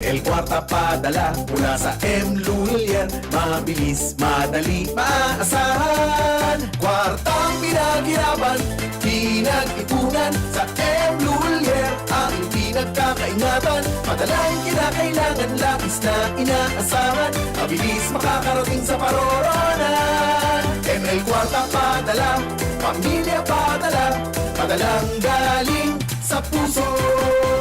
El Cuarta padala mula sa M. Lulier. Mabilis, madali, maasahan. Kwartang pinaghirapan, pinag-ipunan sa M. Lulier. Ang pinagkakaingatan, madalang kinakailangan, labis na inaasahan. Mabilis makakarating sa paroronan. ML Cuarta padala, pamilya padala, padalang galing sa puso.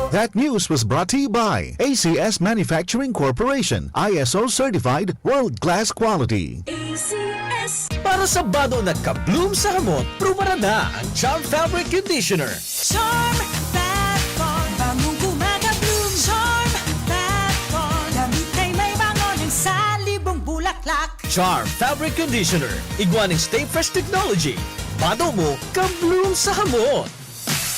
That news was brought to you by ACS Manufacturing Corporation, ISO certified world-class quality. ACS. Para sa bado nagka-bloom sa hamot, prumara na ang Charm Fabric Conditioner. Charm Fat Bond, bangong gumagabloom. Charm Fat Bond, damit ay may bango ng salibong bulaklak. Charm Fabric Conditioner. Iguaning Stay Fresh Technology. Bado mo, ka-bloom sa hamot.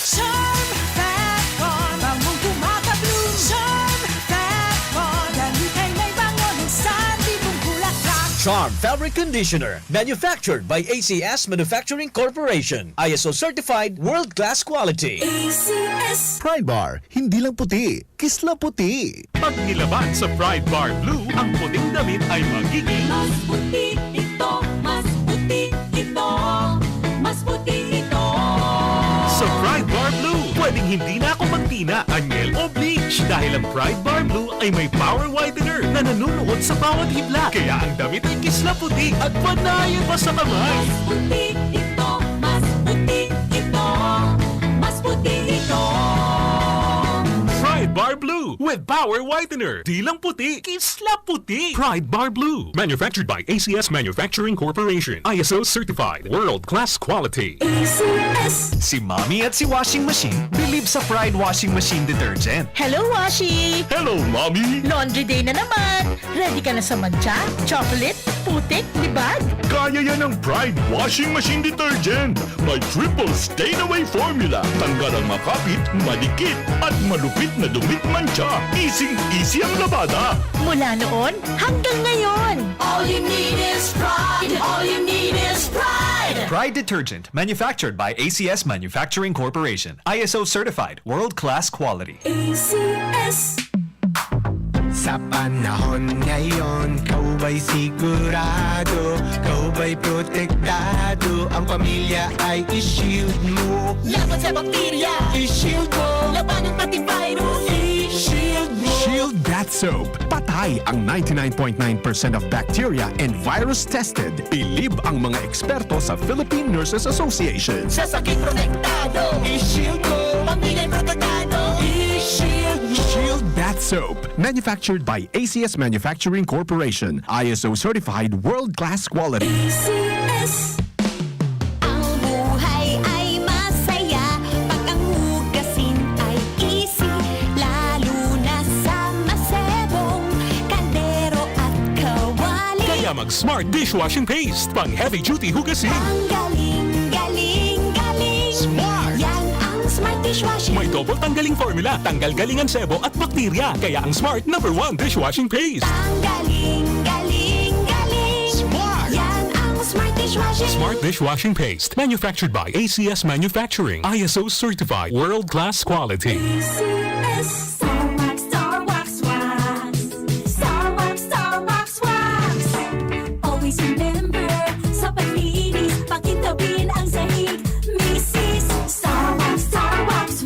Charm Fat Bond, bangong gumagabloom. Charm Fat Bond, damit ay may bango ng salibong bulaklak. Charm Fabric Conditioner. Manufactured by ACS Manufacturing Corporation. ISO certified world-class quality. ACS. Pride Bar, hindi lang puti, kisla puti. Pag nilaban sa Pride Bar Blue, ang puting damit ay magiging Mas puti ito, mas puti ito, mas puti ito. sa Pride Bar Blue. Pwedeng hindi na ako magtina, anyel o bleach dahil ang Pride Bar Blue ay may power whitener na nanunuot sa bawat hibla. Kaya ang damit ay kisla puti at panayan pa sa kamay. Mas puti ito, mas puti ito, mas puti ito. Pride Bar Blue with power whitener. Di lang puti, kisla puti. Pride Bar Blue. Manufactured by ACS Manufacturing Corporation. ISO certified. World-class quality. ACS. Si Mommy at si Washing Machine believe sa Pride Washing Machine Detergent. Hello, Washi! Hello, Mommy! Laundry day na naman! Ready ka na sa mancha, chocolate, putik, libag? Kaya yan ang Pride Washing Machine Detergent. May triple stain-away formula. Tanggal ang makapit, malikit, at malupit na dumit mancha. Easy-easy ang labada. Mula noon hanggang ngayon! All you need is pride. All you need is pride. Pride Detergent, manufactured by ACS Manufacturing Corporation. ISO certified, world-class quality. ACS. Sa panahon ngayon, kau ba'y sigurado? Kau ba'y protektado? Ang pamilya ay i-shield mo. Laban sa bakterya. I-shield mo. Laban ng pati virus. I-shield mo. Shield That Soap. Patay ang 99.9% of bacteria and virus tested. Bilib ang mga eksperto sa Philippine Nurses Association. Sa sakit protektado. I-shield mo. Pamilya'y protektado. I-shield mo. Shield That Soap. Manufactured by ACS Manufacturing Corporation. ISO certified world-class quality. ACS. Ang buhay ay masaya pag ang hugasin ay easy, lalo na sa masebong kaldero at kawali. Kaya mag-Smart Dishwashing Paste. Pang heavy-duty hugasin. Ang galing, galing, galing. Smart! Yan ang Smart Dishwashing. May double tanggaling formula. Tanggal galingan sebo at bakterya. Kaya ang Smart #1 Dishwashing Paste. Ang galing, galing, galing. Smart! Yan ang Smart Dishwashing. Smart Dishwashing Paste. Manufactured by ACS Manufacturing. ISO certified. World-class quality. ACS. Star Wax, Wax. Star Wax, Star Wax, Wax. Always remember, sa paglinis, pakintabin ang sahig. Mrs. Star Wax, Wax.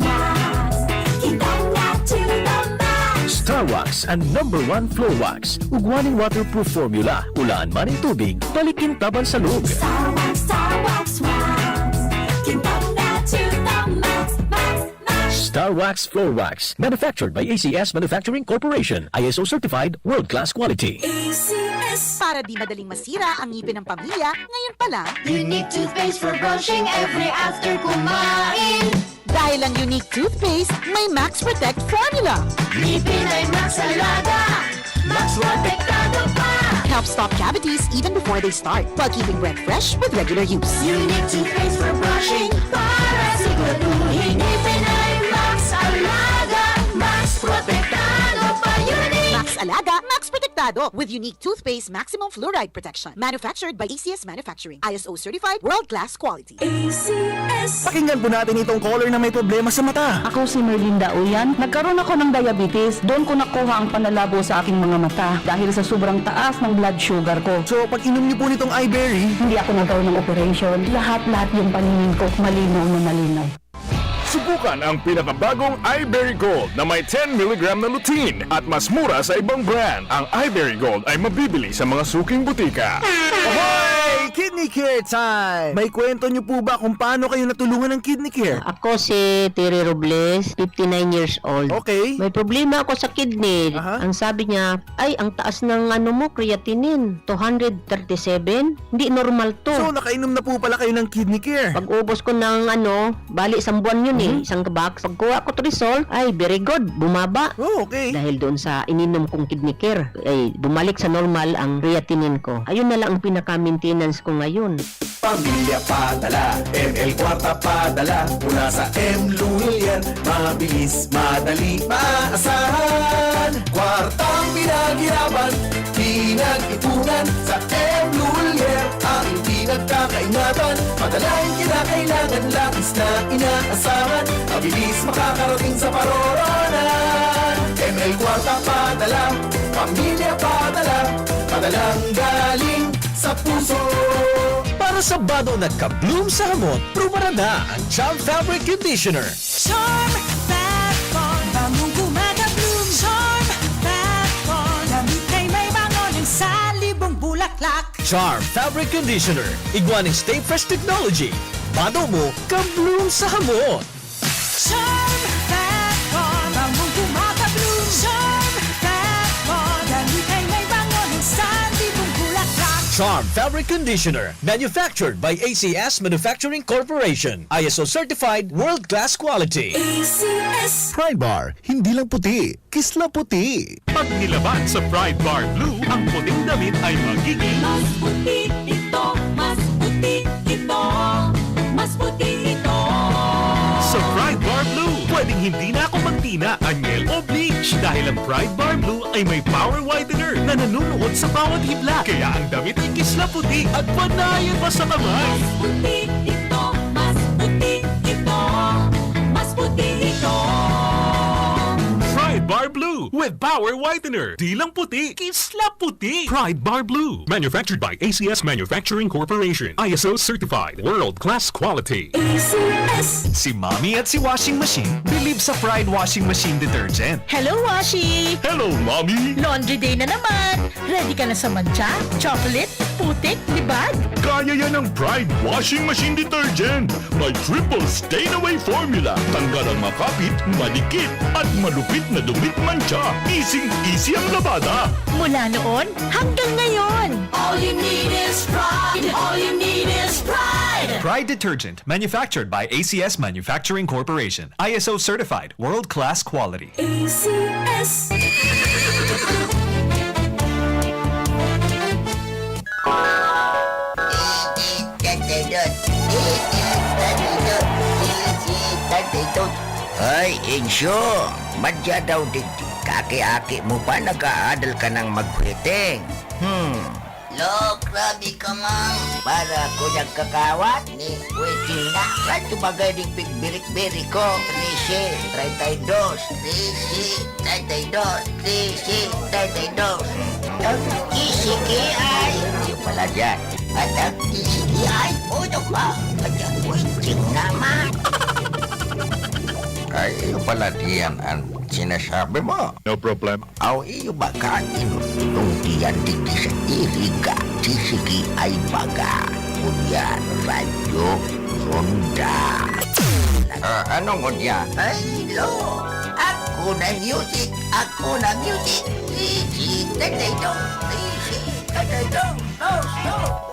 Kitang na to the max. Star Wax ang #1 floor wax. Ugwaning waterproof formula. Ulaan man ang tubig, balikin taban sa loob. Star Wax, Wax. Kitang na to the max, max, max. Star Wax Floor Wax. Manufactured by ACS Manufacturing Corporation. ISO certified world-class quality. ACS. Para di madaling masira ang ngipin ng pamilya, ngayon pa lang, Unique toothpaste for brushing every after kumain. dahil ang unique toothpaste, may Max Protect formula. Ngipin ay Max Alaga, Max Protektado pa. Helps stop cavities even before they start, while keeping breath fresh with regular use. Unique toothpaste for brushing para siguraduhin ngipin ay Max Alaga, Max Protektado pa. Unique. Max Alaga, Max Protect protektado with unique toothpaste maximum fluoride protection. Manufactured by ACS Manufacturing. ISO certified world-class quality. ACS. Pakinggan po natin itong caller na may problema sa mata. Ako si Merlinda Uyan. Nagkaroon ako ng diabetes. Doon ko nakuha ang panlalabo sa aking mga mata dahil sa sobrang taas ng blood sugar ko. So, pag inom niyo po nitong iBerry, Hindi ako nagkaroon ng operation. Lahat yung paningin ko malinaw na malinaw. Subukan ang pinakabagong iBerry Gold na may 10 mg na lutein at mas mura sa ibang brand. Ang iBerry Gold ay mabibili sa mga suking butika. ahoy! Kidney Care time! May kwento niyo po ba kung paano kayo natulungan ng Kidney Care? Ako si Terry Robles, 59 years old. Okay. May problema ako sa kidney. Aha. Ang sabi niya, ay ang taas ng creatinine, 237. Hindi normal to. So, nakainom na po pala kayo ng Kidney Care. Pag ubos ko ng bali isang buwan yun isang box. Pagkuha ko to result, ay very good, bumaba. Oh, okay. Dahil doon sa ininom kong Kidney Care, ay bumalik sa normal ang creatinine ko. Ayun na lang ang pinaka-maintenance ko ngayon. Pamilya padala, ML Kwarta padala, mula sa M. Lulian, mabilis, madali, maaasahan. Kwartang pinaghirapan, pinag-ipunan, sa M. Lulian, ang pinagkakaingatan. Padalang kinakailangan, labis na inaasahan, mabilis makakarating sa paroronan. ML Kwarta padala, pamilya padala, padalang galing sa puso. Para sa bado nagka-bloom sa hamot, prumarada ang Charm Fabric Conditioner. Charm Fat Corn, bamong gumagabloom. Charm Fat Corn, damit ay may bangonin sa libong bulaklak. Charm Fabric Conditioner. Iguaning Stay Fresh Technology. Bado mo, ka-bloom sa hamot. Charm Fat Corn, bamong gumagabloom. Charm Fat Corn, damit ay may bangonin sa libong bulaklak. Charm Fabric Conditioner. Manufactured by ACS Manufacturing Corporation. ISO certified world-class quality. ACS. Pride Bar, hindi lang puti, kisla puti. Pag nilaban sa Pride Bar Blue, ang puting damit ay magiging Mas puti ito, mas puti ito, mas puti ito. sa Pride Bar Blue. Pwedeng hindi na ako magtina, anyel o bleach dahil ang Pride Bar Blue ay may power whitener na nanunuot sa bawat hibla. Kaya ang damit ay kisla puti at panayan pa sa kamay. Mas puti ito, mas puti ito, mas puti ito. Pride Bar Blue with power whitener. Di lang puti, kisla puti. Pride Bar Blue. Manufactured by ACS Manufacturing Corporation. ISO certified world-class quality. ACS. Si Mommy at si Washing Machine believe sa Pride Washing Machine Detergent. Hello, Washi! Hello, Mommy! Laundry day na naman! Ready ka na sa mancha, chocolate, putik, libag? Kaya yan ang Pride Washing Machine Detergent. May triple stain-away formula. Tanggal ang makapit, malikit, at malupit na dumit mancha. Easy ang labada. Mula noon hanggang ngayon! All you need is pride. All you need is pride. Pride Detergent. Manufactured by ACS Manufacturing Corporation. ISO certified world-class quality. ACS. Ay, Insyo, madya daw digdi. Kaki-aki mo pa nag-aadal ka ng magkwiting. Lo, grabe ka, ma'am. Para ko nagkakawat ni Waiting na. Radyo bagay ding pigbirik-birik ko. 13, 32, 13, 32, 13, 32. Ang isiki ay... Yung pala dyan. At ang isiki ay... Uno ka. At ang Waiting naman. Ay, iyo pala diyan ang sinasabi mo. No problem. Aw, iyo ba ka inutulong diyan dito sa iriga? Sisigi ay baga. Kunyan, radyo, ronda. Anong kunyan? Ay, lo. Ako na music. Ako na music. Sisi, tataydo. Sisi, tataydo. No.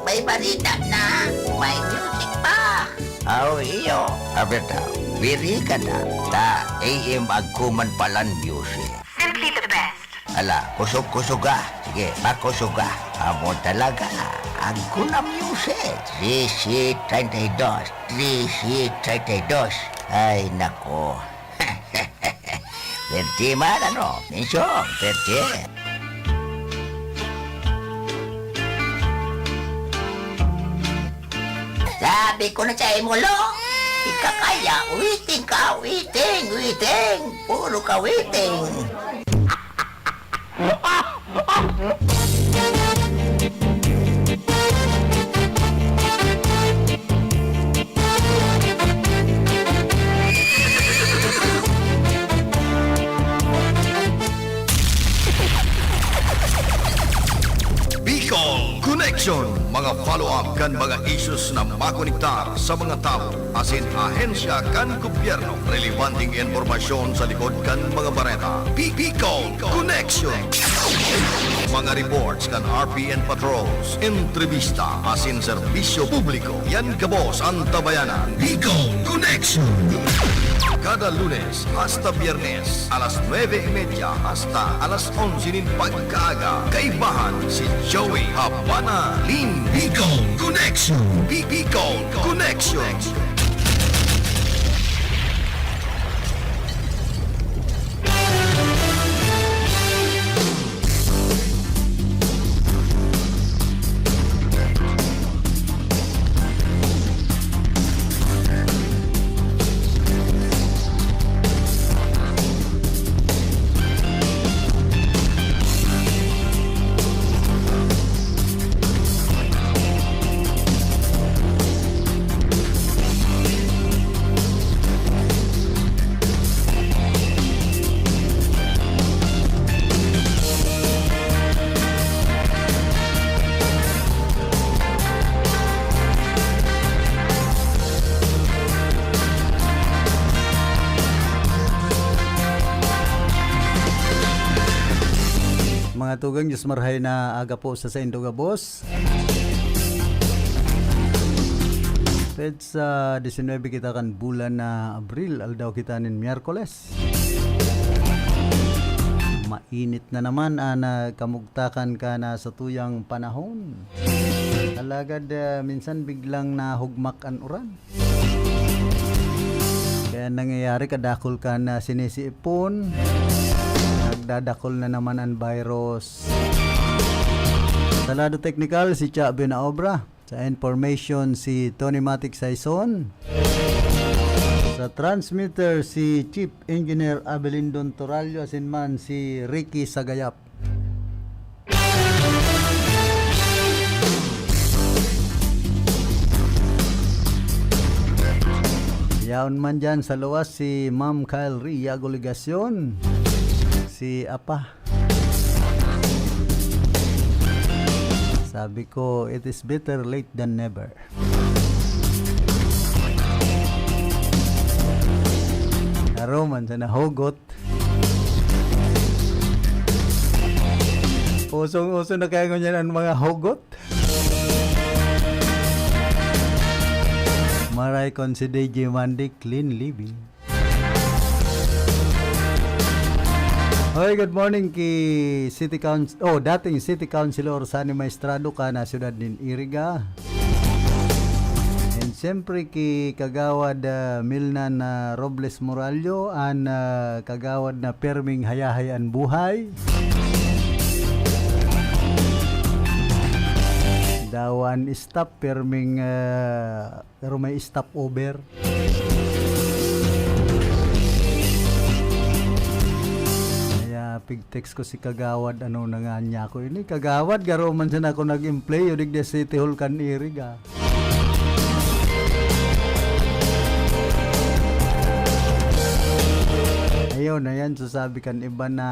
May balita na. May music pa. Aw, iyo. Abeta. Biri ka na, ta AM agkuman palan music. Simply the best. Ala, kusog-kusog ka. Sige, pakusog ka. Amo talaga, agko na music. 13, 32, 13, 32. Ay, nako. Perti man, ano? Minsong, perti. Sabi ko na sa imo, lo. Ika kaya, witing ka, witing. Puro ka witing. Bicol Connection, mga follow-up kan mga issues na makonektar sa mga tao, asin ahensya kan gobyerno, relevanteng informasyon sa likod kan mga bareta. Bicol Connection. Mga reports kan RPN patrols, entrevista, asin serbisyo publiko. Yan kabos ang tabayanan. Bicol Connection. Kada Lunes hasta Biyernes, alas 9:30 hasta alas 11 pagkaaga. Kaibahan si Joey Habana Lin. Bicol Connection. Bicol Connection. Mga tugang Diyos marhay na aga po sa Indoga Boss. Ped sa 19 kita kan bulan na Abril, aldaw kita nin Miyerkules. Mainit na naman na kamugtakan ka na sa tuyang panahon. Alagad minsan biglang nahugmak ang uran. Kaya nangyayari kadakol ka na sinisiipon. Nagdadakol na naman ang virus. Sa lado technical, si Cha Binaobra. Sa information, si Tony Matic Saison. Sa transmitter, si Chief Engineer Abelindon Torallo. Asinman, si Ricky Sagayap. Yaon man dyan sa luwas, si Ma'am Kyle Ria Goligasyon. Si Apa. Sabi ko, it is better late than never. Naroman sa nahugot. Usong-uso na kaya ngunyan ang mga hugot. Maray kon si DJ Mandy, clean living. Hoy, good morning kay City Council, dating City Councilor Sani Maestrado ka na siyudad din Iriga. And siyempre kay Kagawad Milnan Robles Morallo and Kagawad na Perming Hayahayan Buhay. Dawan stop Perming pero may stop over. Pig-text ko si Kagawad na nga niya ko ini Kagawad garo man siya ako nag-implay udig de City Hall kan Iriga. Ayun na yan, sasabi kan iba na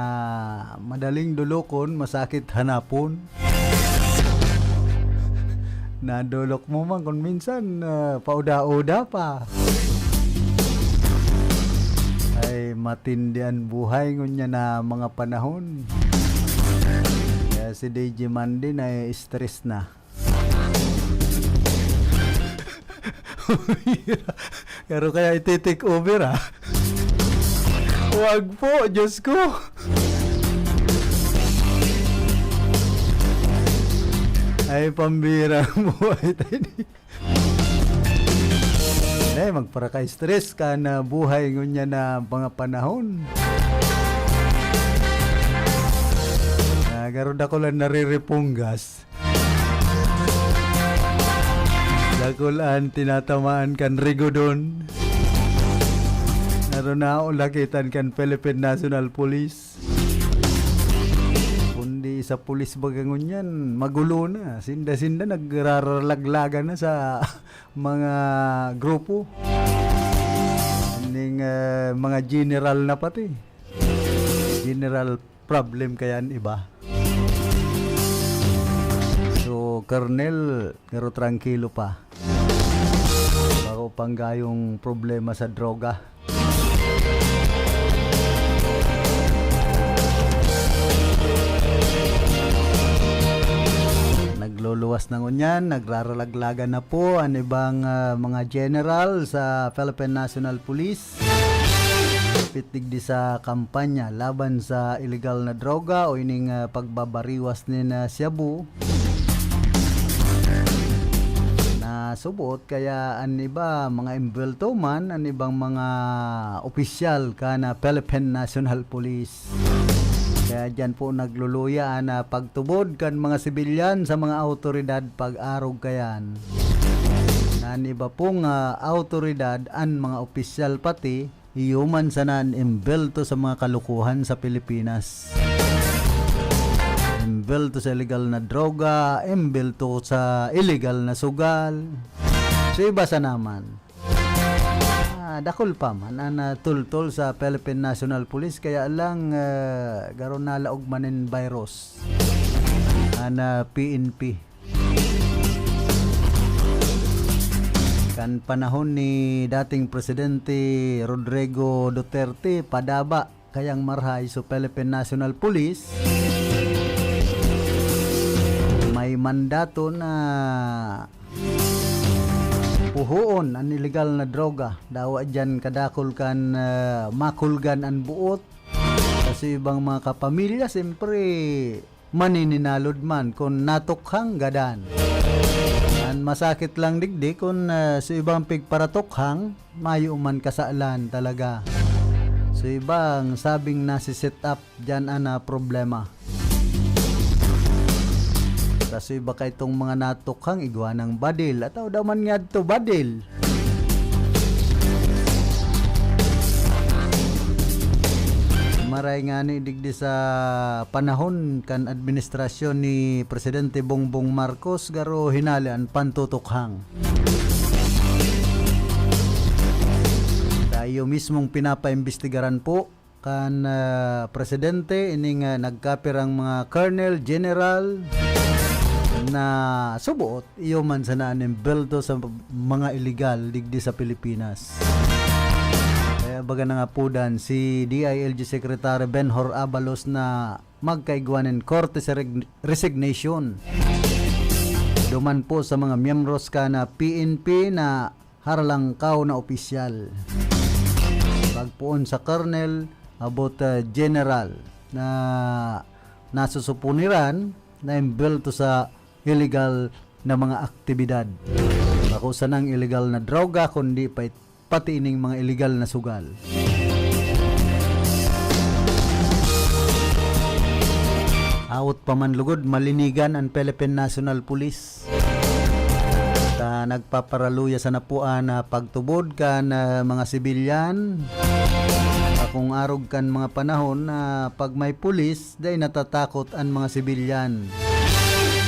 madaling dulokon, masakit hanapon. Nadulok mo man kung minsan pauda-uda pa. Ay matindihan buhay ngunya na mga panahon. Kaya si DJ Mandy na stress na. Pero kaya iti-take over Huwag po, Diyos ko. Ay pambira buhay tayo. Ay, magparaka-stress ka na buhay ngunya na mga panahon. Nagaroon ako lang nariripunggas. Dakulaan tinatamaan kan Rigodon. Naroon na ulakitan kan Philippine National Police. Kundi sa pulis bagangon yan, magulo na. Sinda-sinda nagraralaglagan na sa mga grupo. Hindi mga general na pati. General problem kayan iba. So, Colonel, pero tranquilo pa. Bako panggayong problema sa droga. Nagluluwas na ngunyan, nagraralaglagan na po ang ibang mga general sa Philippine National Police. Pitig di sa kampanya laban sa illegal na droga o ining pagbabariwas ni na Cebu na subot kaya an iba mga imbelto man an ibang mga opisyal kana Philippine National Police. Kaya dyan po nagluluya na pagtubod kan mga sibilyan sa mga autoridad pag-arog kayan. Nan iba pong autoridad an mga opisyal pati iyuman sanan imbelto sa mga kalukuhan sa Pilipinas. Imbelto sa illegal na droga, imbelto sa illegal na sugal. So iba sa naman. Dakol pa man ana tultol sa Philippine National Police kaya lang garon na laog manin virus. Ana PNP. Kan panahon ni dating Presidente Rodrigo Duterte padaba kayang marhay sa Philippine National Police may mandato na puhuon ang illegal na droga dawa dyan kadakol kan makulgan ang buot kasi ibang mga kapamilya siyempre manininalod man kung natukhang gadan. Masakit lang digdi kung sa ibang pigparatokhang mayo man kasaalan talaga. So ibang sabing nasi-set up dyan ana problema. Kasi iba kay itong mga natukhang igwa ng badil. Ataw daw man nga ito badil. Maray nga ni digdi sa panahon kan administrasyon ni Presidente Bongbong Marcos garo hinalian pantutukhang. Tayo mismong pinapaimbestigaran po kan presidente ining nagkapirang mga colonel, general na subuot iyo man sa nanimbelto sa mga illegal digdi sa Pilipinas. Baga na nga po dan si DILG Secretary Benhur Abalos na magkaigwanin korte sa resignation. Duman po sa mga miyembros ka na PNP na haralangkaw na opisyal. Pagpuon sa colonel about general na nasusupuniran na imbelto sa illegal na mga aktibidad. Bako sa nang illegal na droga kundi pati ining mga illegal na sugal. Awot pa man lugod malinigan ang Philippine National Police. Nagpaparaluya sa napuan na pagtubod kan mga sibilyan. Kung arog kan mga panahon na pag may pulis, day natatakot ang mga sibilyan.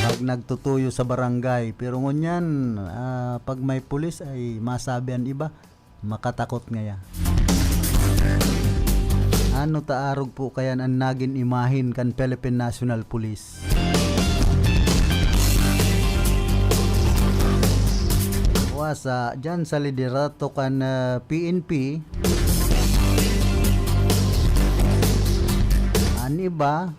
Pag nagtutuyo sa barangay. Pero ngunyan, pag may pulis ay masabi ang iba, makatakot ngaya. Ano taarog po kaya ang naging imahin kan Philippine National Police? Wasa dyan sa liderato kan PNP ani ba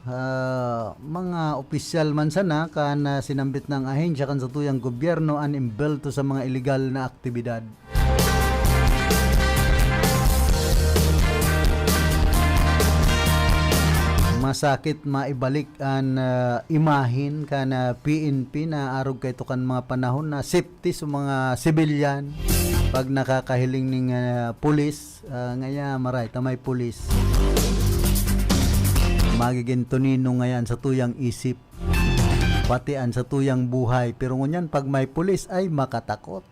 mga opisyal man sana kan sinambit ng ahensya kan sa tuyang gobyerno an imbelto sa mga illegal na aktibidad. Masakit maibalik ang imahin kan PNP na arog kay to kan mga panahon na safety sa mga sibilyan pag nakakahiling ning pulis ngaya maray tamay pulis magiging tunino ngayan sa tuyang isip pati an sa tuyang buhay pero ngunyan pag may pulis ay makatakot.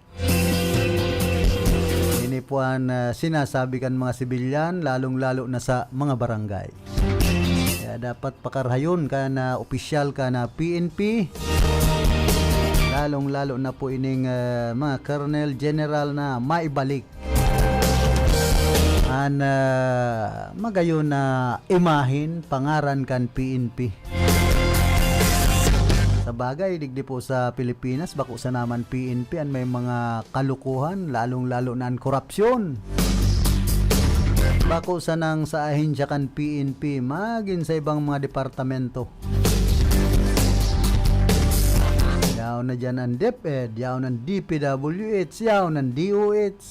po ang sinasabi kan mga sibilyan, lalong-lalo na sa mga barangay. Kaya dapat pakarhayon ka na opisyal ka na PNP, lalong-lalo na po ining mga Colonel General na maibalik an magayon na imahin pangaran kan PNP. Sa bagay, digdi po sa Pilipinas, bako sa naman PNP an may mga kalukuhan, lalong-lalo na ang korupsyon. Bako sa nang sa ahensya kan PNP, magin sa ibang mga departamento. Yaw na dyan ang DepEd, yaw ng DPWH, yaw ng DOH,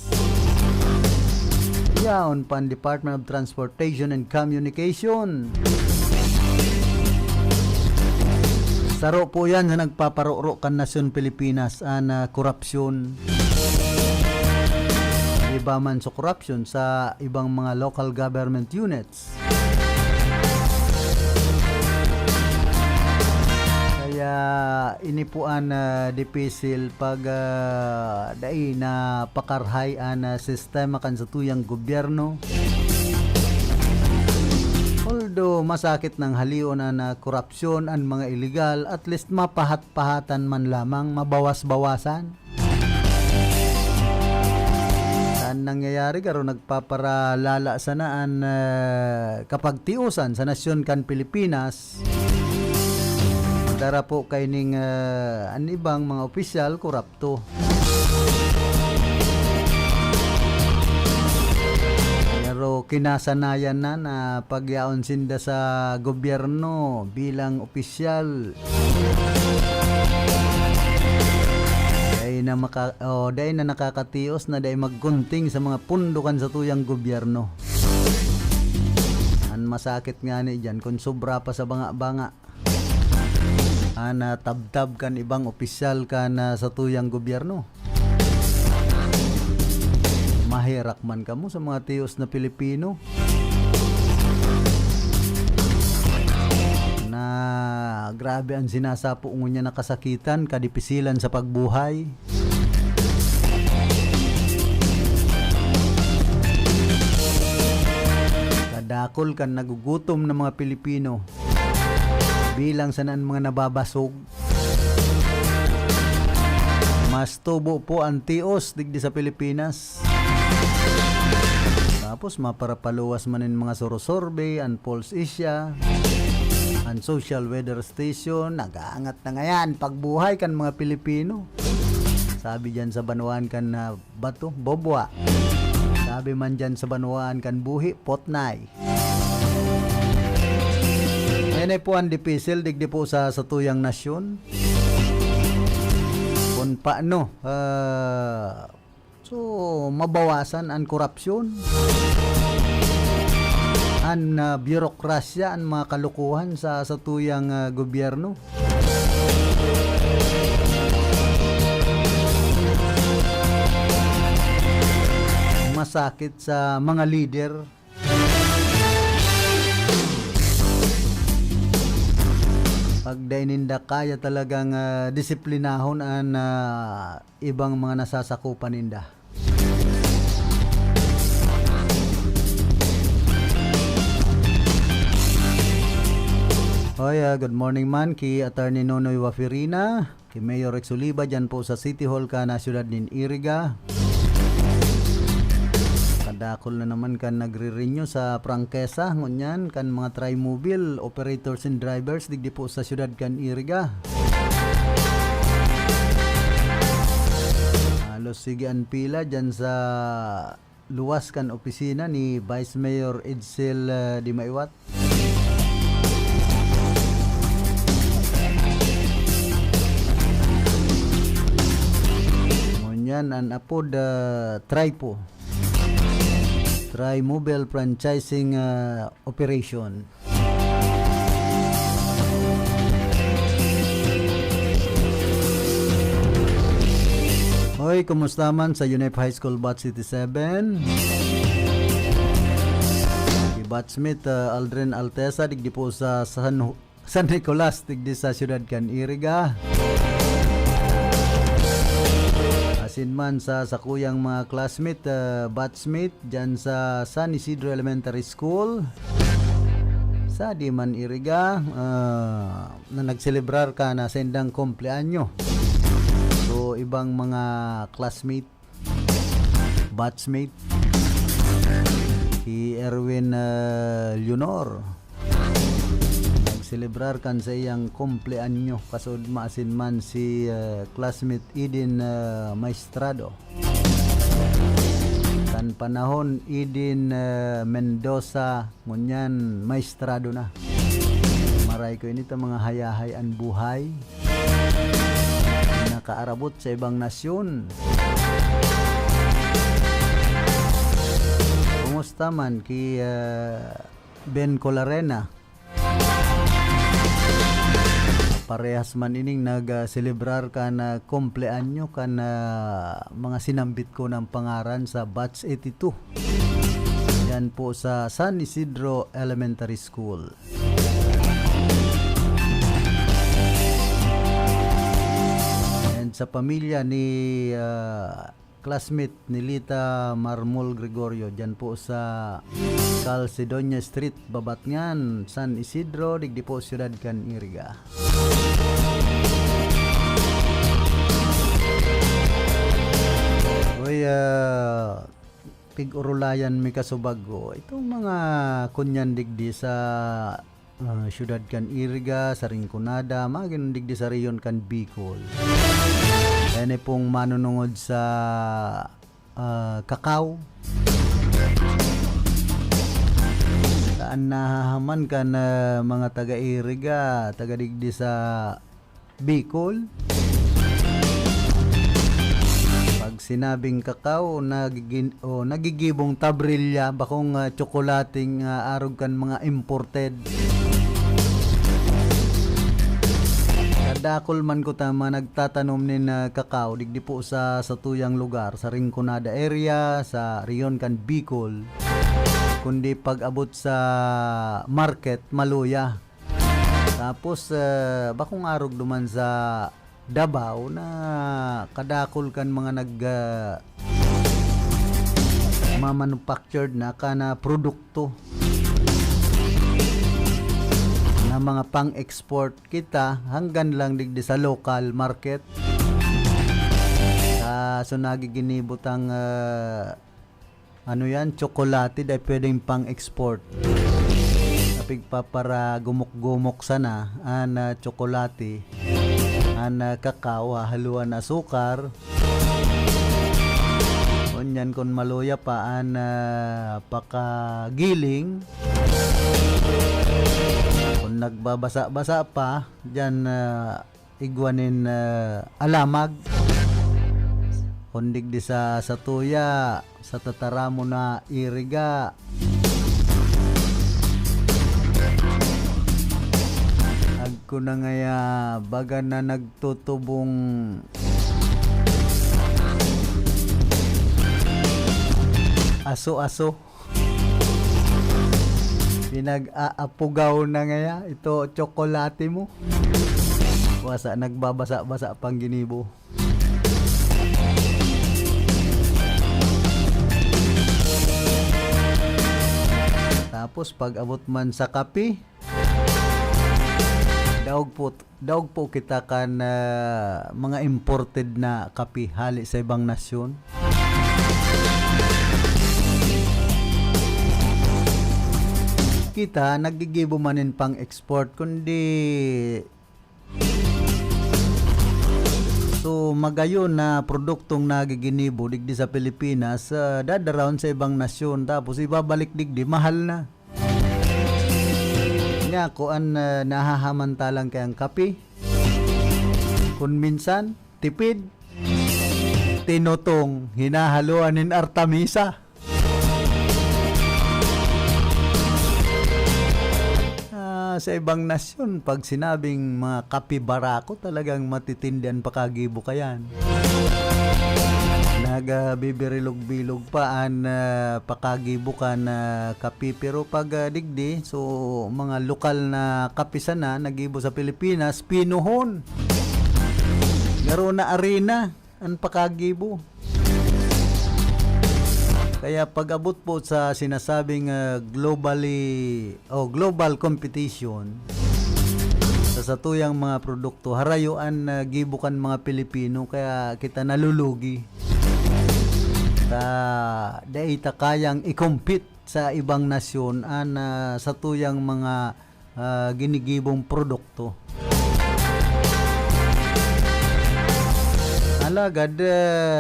yaw pan Department of Transportation and Communication. Saro po yan sa nagpaparoro kan nasyon Pilipinas ang korupsyon. Iba man sa korupsyon sa ibang mga local government units. Kaya inipuan dipisil pag dai na pakarhay ang sistema kan sa tuyang gobyerno. Although masakit ng halion na korupsyon ang mga illegal, at least mapahat-pahatan man lamang, mabawas-bawasan. Saan nangyayari karon nagpaparalala sanaan kapag tiusan sa nasyon kan Pilipinas, dara po kaining an ibang mga opisyal korupto. Pero kinasanayan na pagyaon sinda sa gobyerno bilang opisyal. Dahil na nakakatios na dahil maggunting sa mga pundukan sa tuyang gobyerno. Ang masakit nga ni dyan kung sobra pa sa banga-banga. Tabtab kan ibang opisyal kan sa tuyang gobyerno. Mahirak man kamo sa mga tiyos na Pilipino na grabe ang sinasapo niya na kasakitan, kadipisilan sa pagbuhay. Kadakol kan nagugutom ng mga Pilipino bilang sanaan mga nababasog. Mas tubo po ang tios digdi sa Pilipinas. Tapos maparapaluwas manin mga sorosorbe, ang Pulse Asia, ang Social Weather Station, nagaangat na ngayon pagbuhay kan mga Pilipino. Sabi dyan sa Banuan kan bato, bobwa. Sabi man dyan sa Banuan kan buhi, potnay. Yan ay po ang dipisil, digdi po sa tuyang nasyon. Kung paano, so mabawasan ang korupsyon, ang birokrasya, ang mga kalukuhan sa tuyang gobyerno. Masakit sa mga leader. Pag daininda kaya talagang disiplinahon ang ibang mga nasasakupan ninda. Hoy, good morning man ki Attorney Nonoy Wafirina, ki Mayor Rex Oliva dyan po sa City Hall ka na siyudad nin Iriga. Kadakol na naman kan nagre-renew sa prangkesa ngunyan kan mga tri-mobile operators and drivers digdi po sa siyudad kan Iriga. Halos sige ang pila dyan sa luwas kan opisina ni Vice Mayor Edsel Di Maiwat. Ngunyan ang apod TRIPO, Tri-Mobile Franchising Operation. Hoy, kumusta man sa UNEP High School Batch City 7? Si Batchmate Aldrin Altesa digdi po sa San Nicolas digdi sa siyudad kan Iriga. Asinman sa sakuyang mga classmate, batchmate dyan sa San Isidro Elementary School. Sa di man iriga na nagselebrar ka na sa indang kumpleanyo. So ibang mga classmate, batchmate, si Erwin Leonor nagselebrar kan sa iyang kumpleanyo. Kasod maasin man si classmate Eden Maestrado. Kan panahon Eden Mendoza ngunyan maestrado na. Maray ko inito mga hayahayan buhay nakaarabot sa ibang nasyon. Kumusta man ki Ben Colarena? Parehas man ining nag-celebrar ka na kumpleanyo ka na mga sinambit ko ng pangaran sa Batch 82. Yan po sa San Isidro Elementary School. And sa pamilya ni classmate ni Lita Marmol Gregorio dyan po sa Calcedonia Street, Babatngan, San Isidro, digdi po Ciudad Caniriga. Uy, tig-urulayan mi kasubago. Itong mga kunyan digdi sa Ciudad Caniriga, sa Rinconada, magin digdi sa Rion Can Bicol. Yan pong manunungod sa kakao. Saan nahahaman ka na mga taga-Iriga, taga-digdi sa Bicol? Pag sinabing kakao, nagigibong tabrilya, bakong tsokolating arog kan mga imported. Dakol man ko tama nagtatanom nin kakao digdi po sa tuyang lugar sa Rinconada area, sa Rion Can Bicol, kundi pag abot sa market Maluya. Tapos bakong arog duman sa Davao na kadakol kan mga manufactured na kana produkto na mga pang-export kita hanggang lang digdi sa local market. So nagiginibot ang tsokolate dahil pwedeng pang-export. Kapig pa para gumok-gumok sana ang tsokolate, ang kakao, haluan asukar. Kunyan kon maluya pa ang pakagiling. Kung nagbabasa-basa pa, dyan igwanin alamag. Kundig di sa tuya, sa tataramo na iriga. Agko na ngaya, baga na nagtutubong aso-aso. Pinag-aapugaw na ngaya ito tsokolate mo. Wasa nagbabasa-basa pang ginibo. Tapos pag abot man sa kape, daog po kita kan mga imported na kape hali sa ibang nasyon. Kita nagigibo manin pang export kundi so magayon na produktong nagiginibo digdi sa Pilipinas dadaround sa ibang nasyon tapos ibabalik digdi mahal na. Nga kuan nahahamantalang kayang kape kun minsan tipid tinutong hinahaluan nin artamisa. Sa ibang nasyon, pag sinabing mga kapibarako, talagang matitindihan pakagibo kayan. Nagabibirilog-bilog pa ang pakagibo ka na kapi. Pero pag digdi, so mga lokal na kapisan na nagibo sa Pilipinas, pinuhon. Garo na arena, ang pakagibo. Kaya pag-abot po sa sinasabing global competition sa satuyang mga produkto, harayuan gibukan mga Pilipino, kaya kita nalulugi. Daita kayang i-compete sa ibang nasyon sa tuyang mga ginigibong produkto. Alagad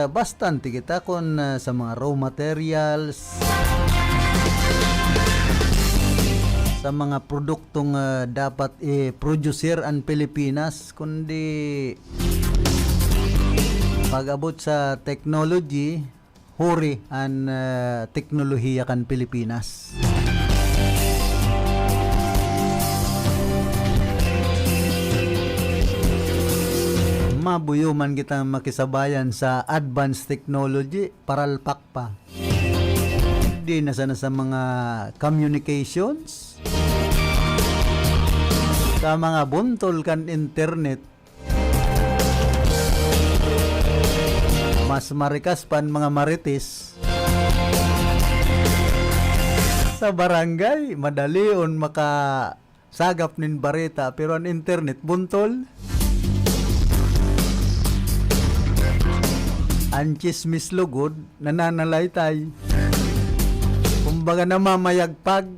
bastante kita kon sa mga raw materials, sa mga produktong dapat i-producer ang Pilipinas, kundi pag-abot sa technology, huri ang teknolohiya kan Pilipinas. Mabuyo man kita makisabayan sa advanced technology, paralpak pa. Hindi na sana sa mga communications, sa mga buntol kan internet, mas marikas pan mga marites. Sa barangay, madalion makasagap nin barita, pero ang internet buntol. Ang chismis lugod, nananalaytay. Kumbaga namamayagpag.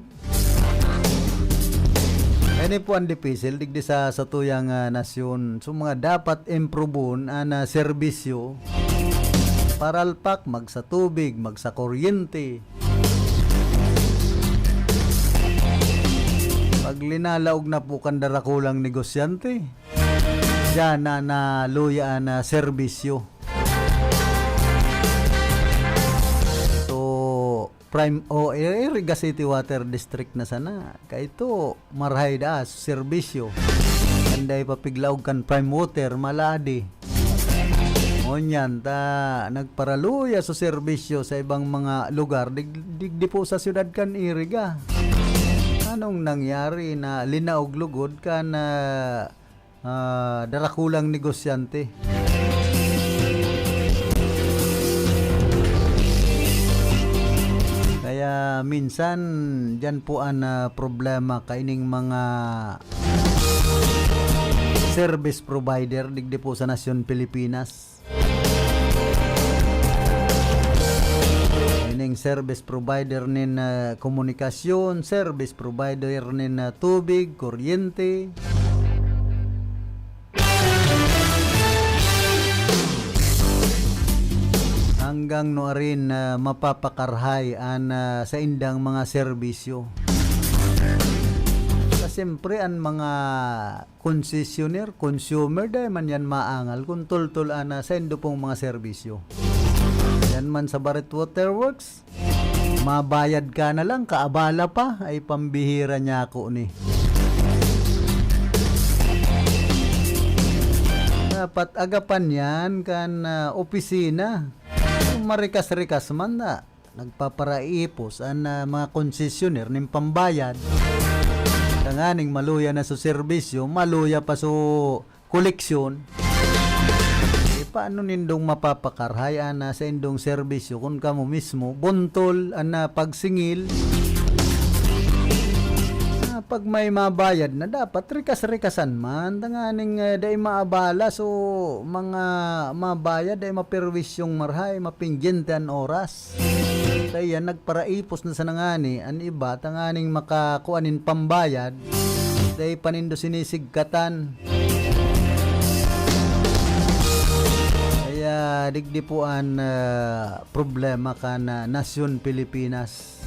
Ini po ang dipisil digdi sa tuyang nasyon. So mga dapat improveon ang serbisyo, paralpak, magsa tubig, magsa kuryente. Pag linalaog na po kandara kulang negosyante, diyan na luya na serbisyo. Prime Iriga City Water District na sana. Kaya ito, marhay da, serbisyo. Kanday papiglaog kan prime water, maladi. Ngunyan, nagparaluya sa serbisyo sa ibang mga lugar. Digdi po sa syudad kan Iriga. Anong nangyari na linaog lugod kan darakulang negosyante? Kaya minsan dyan po ang problema kaining mga service provider digdi po sa nasyon Pilipinas. Kaining service provider nin komunikasyon, service provider nin tubig, kuryente. Hanggang noarin mapapakarhay sa indang mga serbisyo. Siyempre ang mga concessionaire, consumer, dahil man yan maangal kung tultul sa indo pong mga serbisyo. Yan man sa Barrett Water Works, mabayad ka na lang, kaabala pa, ay pambihira niya ako ni. Dapat agapan yan kan opisina. Marikas-rikas man na nagpaparaipos ang mga konsesyonер ng pambayad. Tanganing maluya na sa serbisyo, maluya pa sa koleksyon. Paano nindong mapapakarhay sa indong serbisyo kung kamo mismo buntol pagsingil? Pag may mabayad na dapat rikas-rikasan man, tanganing day maabala, so mga mabayad day maperwisyong marhay, mapinggyentan oras. Kaya nagparaipos na sa nangani, ang iba tanganing makakuanin pambayad, day panindo sinisigkatan. Kaya digdi po ang problema ka na nasyon Pilipinas.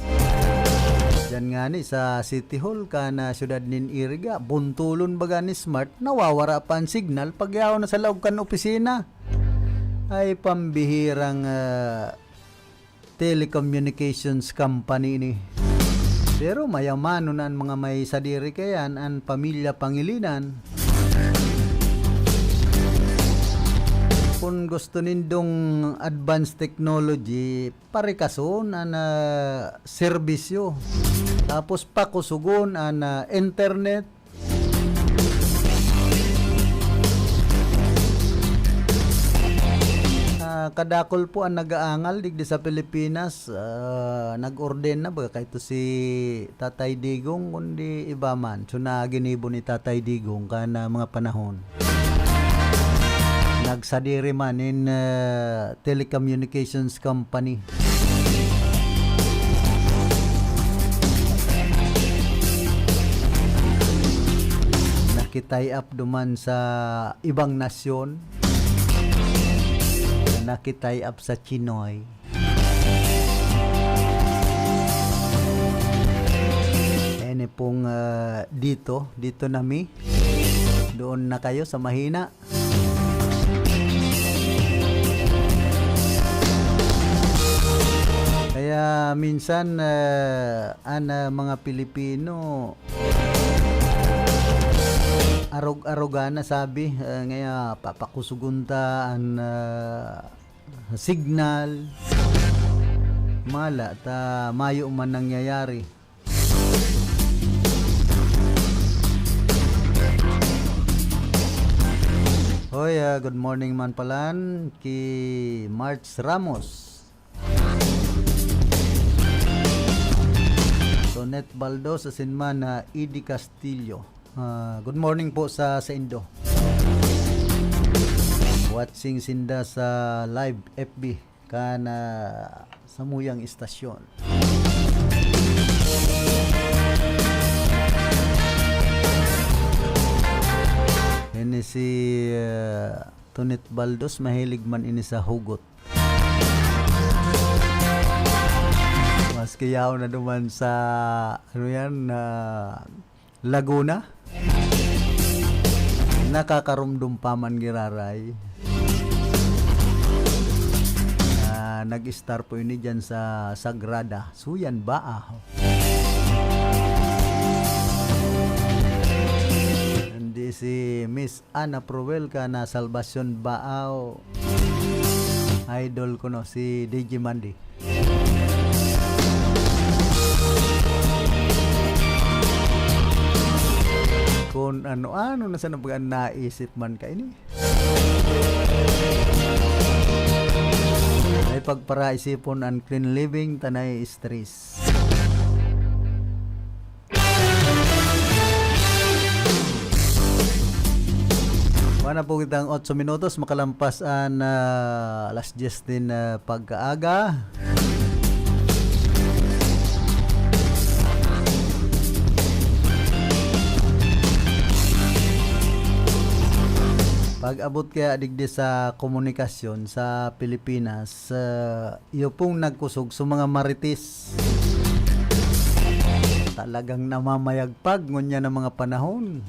Diyan nga ni sa City Hall ka na syudad nin Iriga, buntulon baga ni smart, nawawara pa ang signal pagyaw na sa loob kan opisina. Ay pambihirang telecommunications company ni. Pero mayamanon ang mga may sadiri kayan ang pamilya Pangilinan. Kung gusto nindong advanced technology, parikason ang serbisyo. Tapos pakusugon ang internet. kadakol po ang nagaangal digdi sa Pilipinas. Nag-orden na ba kahit si Tatay Digong kundi iba man. So na ginibo ni Tatay Digong kana mga panahon. Nagsadiri man in telecommunications company. Nakitay up duman sa ibang nasyon. Nakitay up sa Chinoy. Ene pong dito nami. Doon na kayo sa mahina. Kaya minsan mga Pilipino arog-arogana sabi ngaya papakusugunta an signal mala ta mayo man nangyayari. Hoy, good morning man palan ki March Ramos, Sonet Baldo sa Sinman na Edie Castillo. Good morning po sa Indo. Watching sinda sa live FB kana sa Muyang Istasyon. Ini si Tonet Baldos mahilig man ini sa hugot. Mas kayaw na duman sa Laguna. Nakakarumdum pa man giraray. Nag-star po ini dyan sa Sagrada. Suyan ba? Hindi si Miss Ana Provel ka na Salvacion Baaw. Idol ko no, si DJ Mandy. Kung ano-ano na sa nabagaan naisip man ka ini. Ay pagparaisipon ang clean living, tanay stress. Mana po kitang 8 minutos, makalampas ang alas 10 din pagkaaga. Pag-abot kaya digdi sa komunikasyon sa Pilipinas, iyo pong nagkusog sa mga marites. Talagang namamayagpag ngunya ng mga panahon.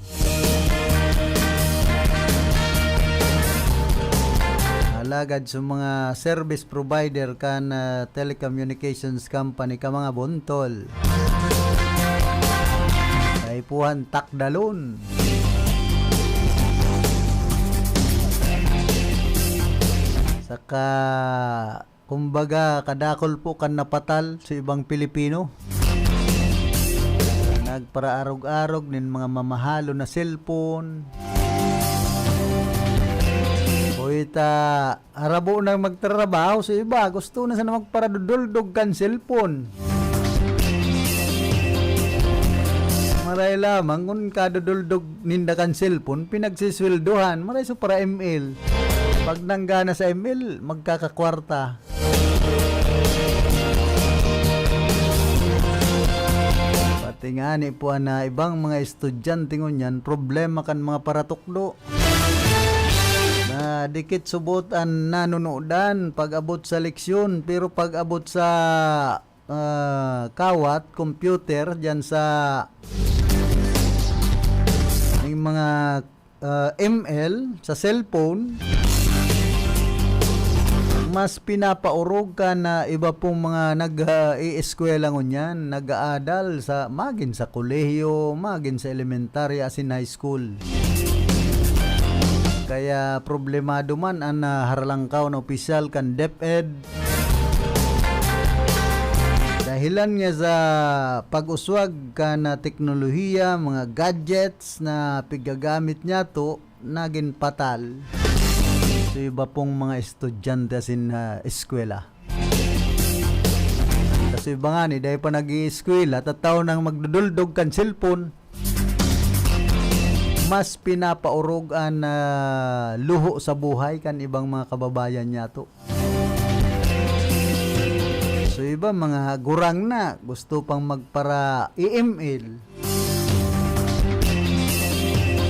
Alagad sa mga service provider kan telecommunications company ka mga buntol. Kaipuhan takdalon. Saka kumbaga kadakol po kan napatal sa ibang Pilipino. Nagparaarog-arog nin mga mamahalo na cellphone. O ita arabo na magtrabaho sa iba, gusto na sana magparaduduldog kan cellphone. Maray lamang kung kaduduldog ninda kan cellphone, pinagsisweldohan, maray so para ML. Pag nanggana sa ML, magkakakwarta. Pati nga ni po na ibang mga estudyante ngunyan, problema kan mga paratukdo. Na dikit subutan nanunodan pag abot sa leksyon, pero pag abot sa kawat, computer, dyan sa yung mga ML, sa cellphone, mas pinapaurog ka na iba pong mga nag-i-eskwela ngunyan, nag-aadal sa magin sa kolehiyo, magin sa elementarya asin high school. Kaya problemado man ang haralangkaw na opisyal kan DepEd. Dahilan nga sa pag-uswag ka na teknolohiya, mga gadgets na pigagamit niya to, naging patal. So iba pong mga estudyante sin eskwela. Tapos iba nga ni, dahil pa nag-i-eskwela, tataw nang magduduldog kan cellphone, mas pinapaurog ang luho sa buhay kan ibang mga kababayan niya to. So iba mga gurang na, gusto pang magpara email.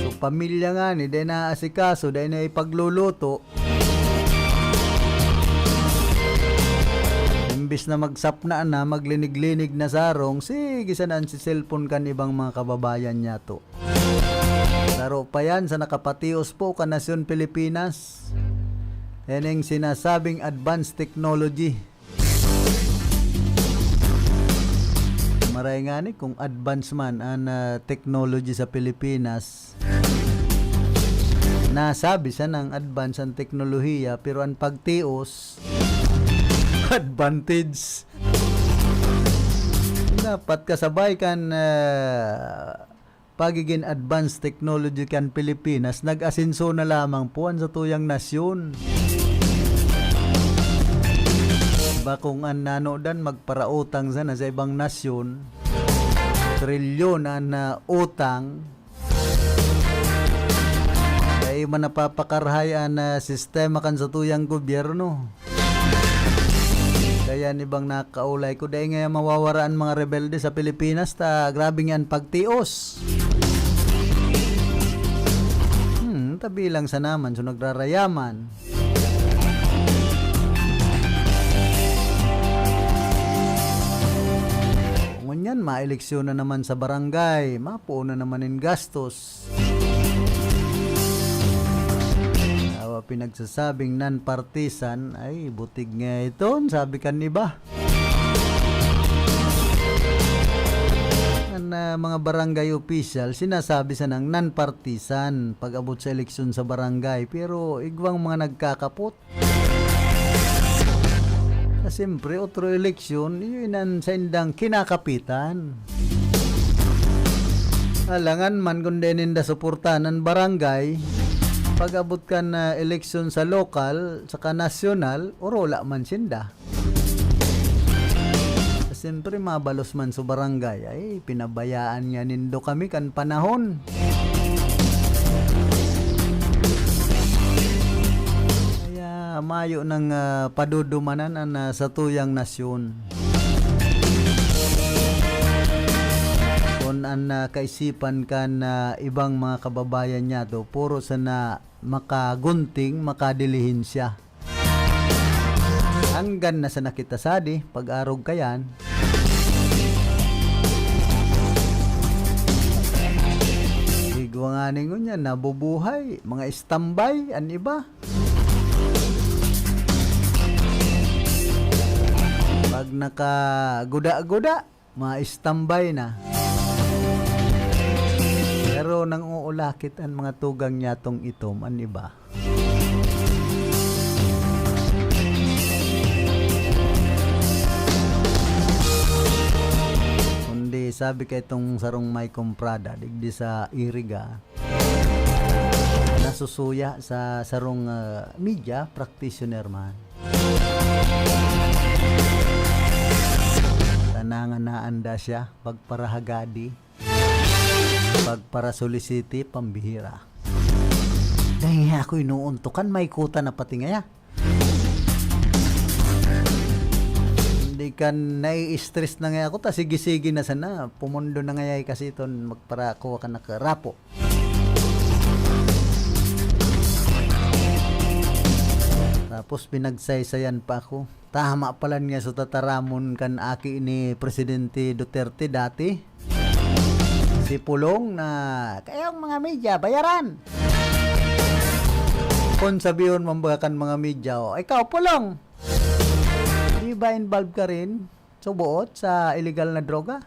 So pamilya nga ni, dahil na asikaso, dahil na ipagluluto, imbis na magsapna na, maglinig-linig na sarong, sige sanaan si cellphone kan ibang mga kababayan niya to. Laro pa yan sa nakapatios po ka Nasyon Pilipinas. Yan ang sinasabing advanced technology. Maray nga ni kung advance man ang technology sa Pilipinas. Nasabi siya ng advance ang teknolohiya, pero ang pagtios advantage. Dapat kasabay kan pagiging advanced technology kan Pilipinas, nag-asenso na lamang po ang sa tuyang nasyon. Ba kung ang nanodan magparautang sana sa ibang nasyon, trilyon ang utang, ay manapapakarhay ang sistema kan sa tuyang gobyerno. Kaya ibang nakaulay ko dahil nga mawawaraan mga rebelde sa Pilipinas ta grabe nga ang pagtios. Tabi lang sa naman so nagrarayaman. Ngunyan maeleksyon na naman sa barangay, mapuo na naman in gastos. Pinagsasabing non-partisan, ay butig nga ito, sabi kan iba. Ang mga barangay official, sinasabi sa ng non-partisan pag abot sa eleksyon sa barangay, pero igwang mga nagkakapot. Siyempre, otro eleksyon, yun ang sa indang kinakapitan. Alangan man kung deninda suportan ng barangay, pag abot ka na eleksyon sa lokal, saka nasyonal, orola man sinda. Siyempre, mabalos man sa barangay, ay pinabayaan nga nindo kami kan panahon. Kaya mayo ng padudumanan ang sa tuyang nasyon. Kung ang kaisipan ka na ibang mga kababayan niya to, puro sana makagunting, makadilihin siya. Hanggan na sa nakita sadi, pag-arog kayan. Igwa nga ninyo niya, nabubuhay, mga istambay, an iba. Pag nakaguda-guda, mga istambay na. Pero nang uulakit ang mga tugang nyatong itom, an iba. Kundi sabi ka itong sarong may kumprada, digdi sa iriga, nasusuya sa sarong media practitioner man. Tanangan na anda siya, pagparahagadi, pagpara solicity, pambihira. Dahil ako inuuntukan, may kuta na pati ngaya. Hindi ka nai-stress na ngaya ako, ta sige-sige na sana, pumundo na ngaya kasi ito, magpara kuha ka nakarapo. Tapos pinagsaysayan pa ako. Tama pala niya sa tataramon kan aki ni Presidente Duterte dati. Si Pulong na kayong mga media bayaran. Kung sabihin mambakan mga media, ikaw Pulong, di ba involved ka rin subuot sa illegal na droga?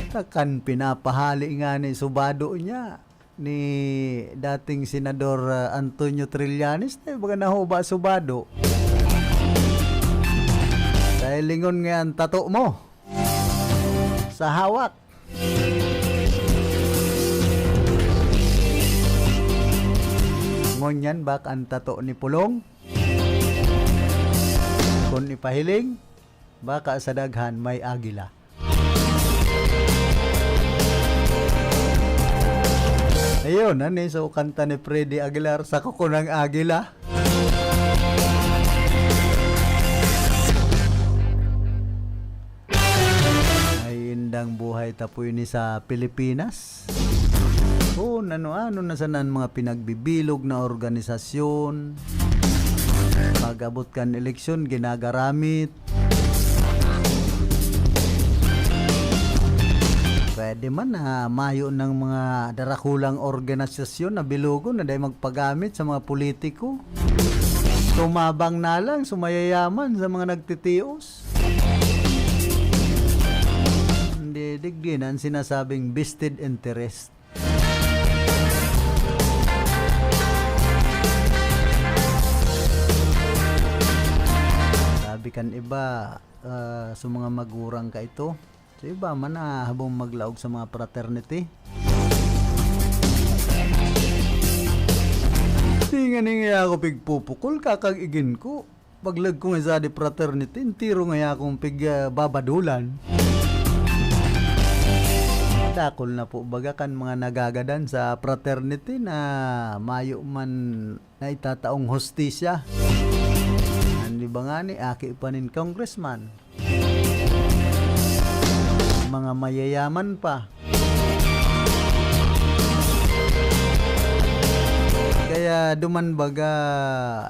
Takan pinapahali nga ni subado niya ni dating Senador Antonio Trillanes na baga nahuba subado. Dahil lingon nga ang tato mo sa hawak. ngonyan bak ang tato ni Pulong. Kung ipahiling, baka sa daghan may agila. Ayun, ani so kanta ni Freddy Aguilar sa kukunang agila. Ay indang buhay tapoy ni sa Pilipinas. Oh, ano na sanan mga pinagbibilog na organisasyon. Pag-abot kan eleksyon, ginagaramit. Pwede man na mayo ng mga darakulang organisasyon na bilugo na dahil magpagamit sa mga politiko. Tumabang na lang, sumayayaman sa mga nagtitios. Hindi digdin ang sinasabing vested interest. Sabi kan iba sa mga magurang ka ito. So iba man na habang maglaog sa mga fraternity. Tinga nga ako pigpupukol kakag-igin ko. Paglag ko nga sa di fraternity, tiro nga akong pigbabadulan. Dakol na po bagakan mga nagagadan sa fraternity na mayo man na itataong hostisya. Di ba nga ni aki pa nin congressman? Mga mayayaman pa. Kaya duman baga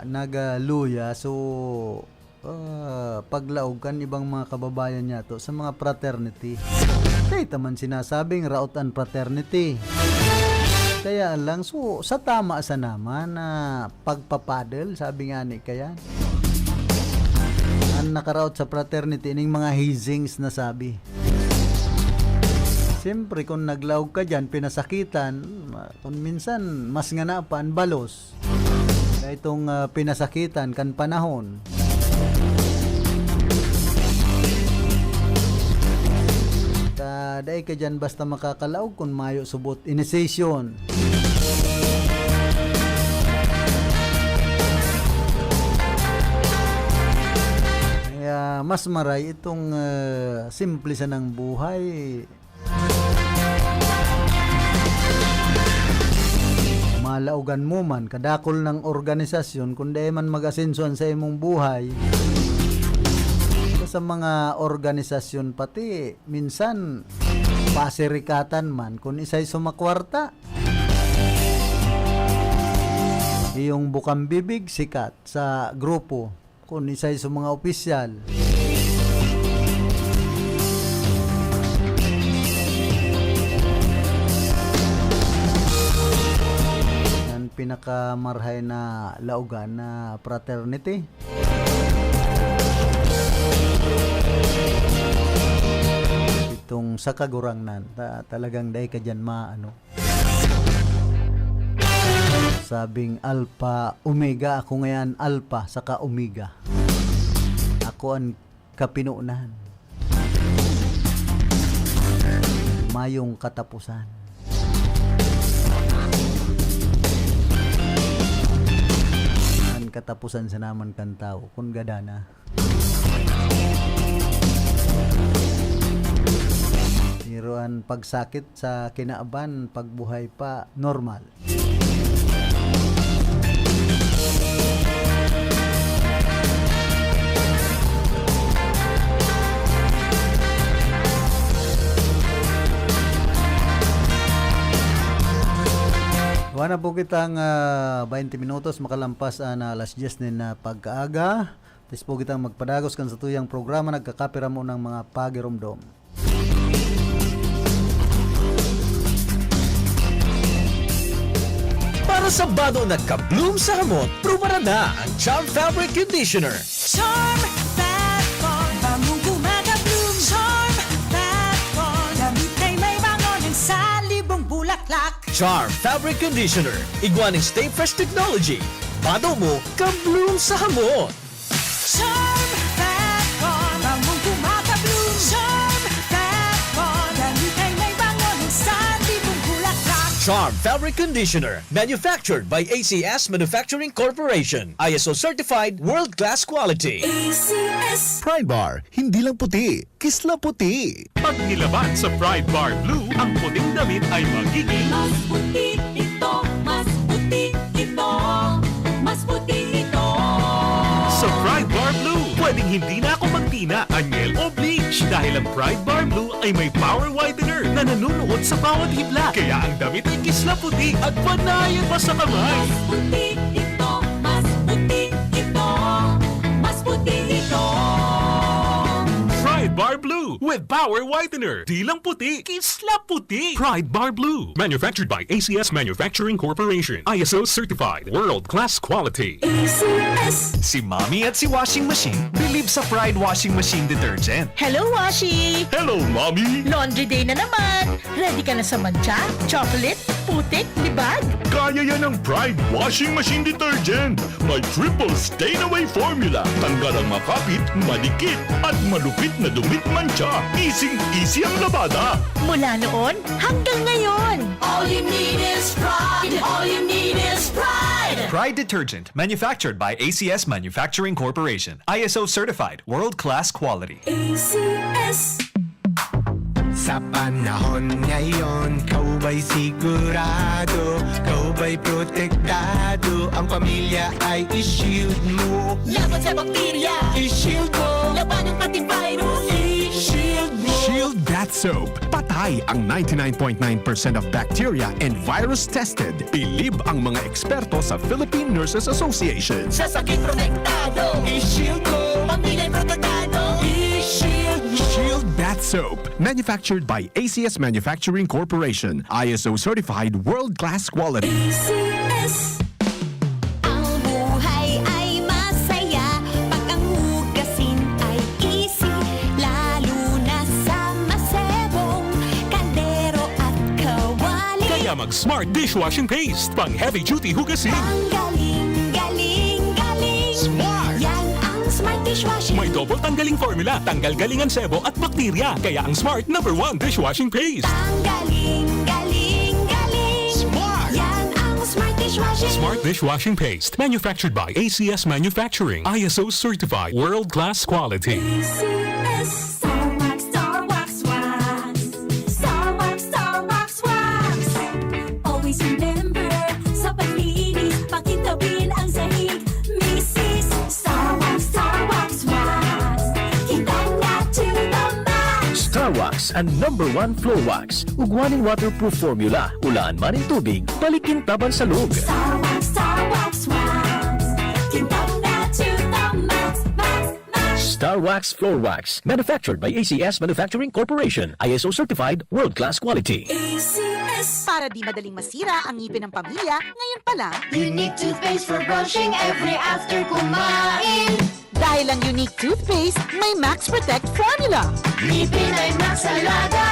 nagaluya so paglaog kan ibang mga kababayan niya to sa mga fraternity. Kaya taman sinasabing raot an fraternity. Kaya lang so sa tama sa naman na pagpapadel sabi nga ni kaya ang nakaraot sa fraternity ning mga hazings na sabi. Siyempre kung naglaog ka dyan, pinasakitan, kung minsan mas nga na pa ang balos. Kaya itong pinasakitan kan panahon. Kaday ka dyan basta makakalaog kung mayo subot initiation. Kaya mas maray itong simple sa ng buhay. Malaugan mo man kadakol ng organisasyon kundi man mag-asensuan sa imong buhay. Sa mga organisasyon pati minsan pasirikatan man kung isa'y sumakwarta. Iyong bukang bibig sikat sa grupo kung isa'y sa mga opisyal. Yan pinakamarhay na laugan na fraternity. Itong sa kagurangnan talagang dahi ka dyan maano. Sabing Alpha Omega, ako ngayon Alpha saka Omega. Ako ang kapinuunan. Mayong katapusan. Ang katapusan sa naman kan tao kung gadana. Niroan pagsakit sa kinaaban, pagbuhay pa normal. Wana po kitang 20 minutos makalampas na alas 10 na pagkaaga. Tis po kitang magpadagos kan sa tuyang programa nagkakapira mo ng mga pagiromdom. Para sa bado nagka-bloom sa hamot, prumara na ang Charm Fabric Conditioner. Charm Fat Con, bangong gumagabloom. Charm Fat Con, damit ay may bangon sa libong bulaklak. Charm Fabric Conditioner, iguaning Stay Fresh Technology. Bado mo, ka-bloom sa hamot. Charm Fat Con, bangong gumagabloom. Charm Fat Con, damit ay may bangon sa libong bulaklak. Charm Fabric Conditioner, manufactured by ACS Manufacturing Corporation. ISO certified world-class quality. ACS. Pride Bar, hindi lang puti, kisla puti. Pag nilaban sa Pride Bar Blue, ang puting damit ay magiging Mas puti ito, mas puti ito, mas puti ito. sa Pride Bar Blue. Pwedeng hindi na ako magtina, anyel o bleach dahil ang Pride Bar Blue ay may power whitener na nanunuot sa bawat hibla. Kaya ang damit ay kisla puti at panayan pa sa kamay. Mas puti ito, mas puti ito, mas puti ito. Pride Bar Blue with power whitener. Di lang puti, kisla puti. Pride Bar Blue. Manufactured by ACS Manufacturing Corporation. ISO certified. World-class quality. ACS. Si Mommy at si Washing Machine believe sa Pride Washing Machine Detergent. Hello, Washi! Hello, Mommy! Laundry day na naman! Ready ka na sa mancha, chocolate, putik, libag? Kaya yan ng Pride Washing Machine Detergent. May triple stain-away formula. Tanggal ang makapit, malikit, at malupit na dumit mancha. Easy ang labada. Mula noon hanggang ngayon! All you need is pride. All you need is pride. Pride Detergent, manufactured by ACS Manufacturing Corporation. ISO certified. World-class quality. ACS. Sa panahon ngayon, kau ba'y sigurado? Kau ba'y protektado? Ang pamilya ay i-shield mo. Laban sa bakterya, I-shield mo. laban ng pati virus. I-shield mo. Shield That Soap. Patay ang 99.9% of bacteria and virus tested. Bilib ang mga eksperto sa Philippine Nurses Association. Sa sakit protektado, I-shield mo. pamilya protektado. I-shield mo. Shield That Soap. Manufactured by ACS Manufacturing Corporation. ISO certified world-class quality. ACS. Ang buhay ay masaya pag ang hugasin ay easy, lalo na sa masebong kaldero at kawali. Kaya mag-Smart Dishwashing Paste. Pang heavy-duty hugasin. Ang galing, galing, galing. Smart! Yan ang Smart Dishwashing. May double tanggaling formula. Tanggal galingan sebo at bakterya. Kaya ang Smart #1 Dishwashing Paste. Ang galing, galing, galing. Smart! Yan ang Smart Dishwashing. Smart Dishwashing Paste. Manufactured by ACS Manufacturing. ISO certified. World-class quality. ACS. Star Wax, Star Wax, Wax. Star Wax, Star Wax, Wax. Always remember, sa paglinis, pakintabin ang sahig. Mrs. Star Wax, Star Wax, Wax. Kitang na to the max. Star Wax and #1 Floor Wax. Ugwaning waterproof formula. Ulaan man ng tubig, balikin taban sa loob. Star Wax, Star Wax, Wax. Kitang na to the max, max, max. Star Wax Floor Wax. Manufactured by ACS Manufacturing Corporation. ISO certified. World-class quality. ACS. Para di madaling masira ang ngipin ng pamilya, ngayon pa lang, Unique toothpaste for brushing every after kumain. dahil ang unique toothpaste, may Max Protect formula. Ngipin ay Max Alaga,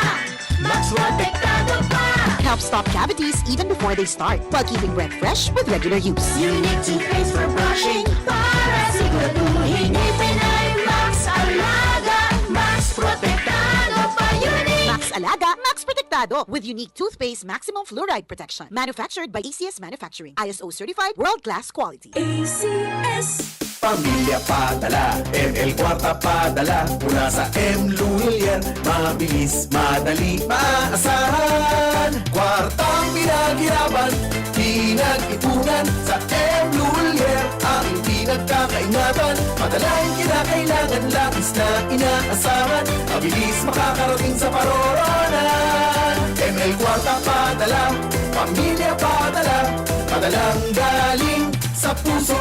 Max Protektado pa. Helps stop cavities even before they start, while keeping breath fresh with regular use. Unique toothpaste for brushing para siguraduhin ngipin ay Max Alaga, Max Protektado pa. Unique. Max Alaga, Max Protectado with unique toothpaste maximum fluoride protection. Manufactured by ACS Manufacturing. ISO certified world-class quality. ACS. Pamilya padala, ML Kwarta padala. Mula sa M. Lulian, mabilis, madali, maasahan. Kwartang pinaghirapan, pinag-ipunan. Sa M. Lulian, aking pinagkakaingatan. Padalang kinakailangan, labis na inaasahan. Mabilis makakarating sa paroronan. ML Kwarta padala, pamilya padala. Padalang galing sa puso.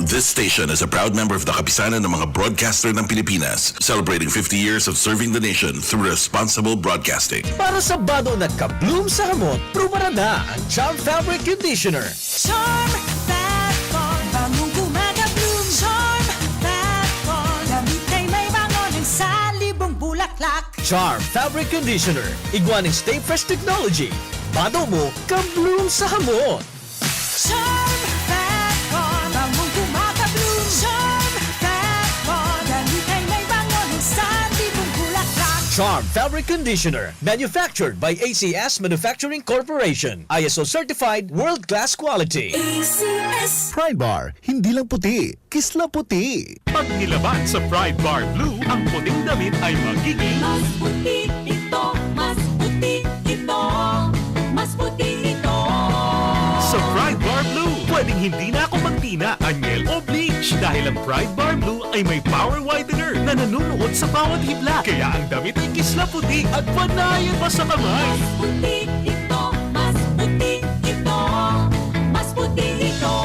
This station is a proud member of the Kapisanan ng mga broadcaster ng Pilipinas, celebrating 50 years of serving the nation through responsible broadcasting. Para sa bado na ka-bloom sa hamot, prumara na ang Charm Fabric Conditioner. Charm Fat Con, bangong gumagabloom. Charm Fat Con, damit ay may bangon ng salibong bulaklak. Charm Fabric Conditioner. Iguaning Stay Fresh Technology. Bado mo, ka-bloom sa hamot. Charm Fat Con, bangong gumagabloom. Charm Fat Con, damit ay may bangon ng salibong bulaklak. Charm Fabric Conditioner, manufactured by ACS Manufacturing Corporation. ISO certified world-class quality. ACS. Pride Bar, hindi lang puti, kisla puti. Pag nilaban sa Pride Bar Blue, ang puting damit ay magiging Mas puti ito, mas puti ito, mas puti ito. sa Pride Bar Blue. Pwedeng hindi na ako magtina, anyel o bleach dahil ang Pride Bar Blue ay may power whitener na nanunuot sa bawat hibla. Kaya ang damit ay kisla puti at panayan pa sa kamay. Mas puti ito, mas puti ito, mas puti ito.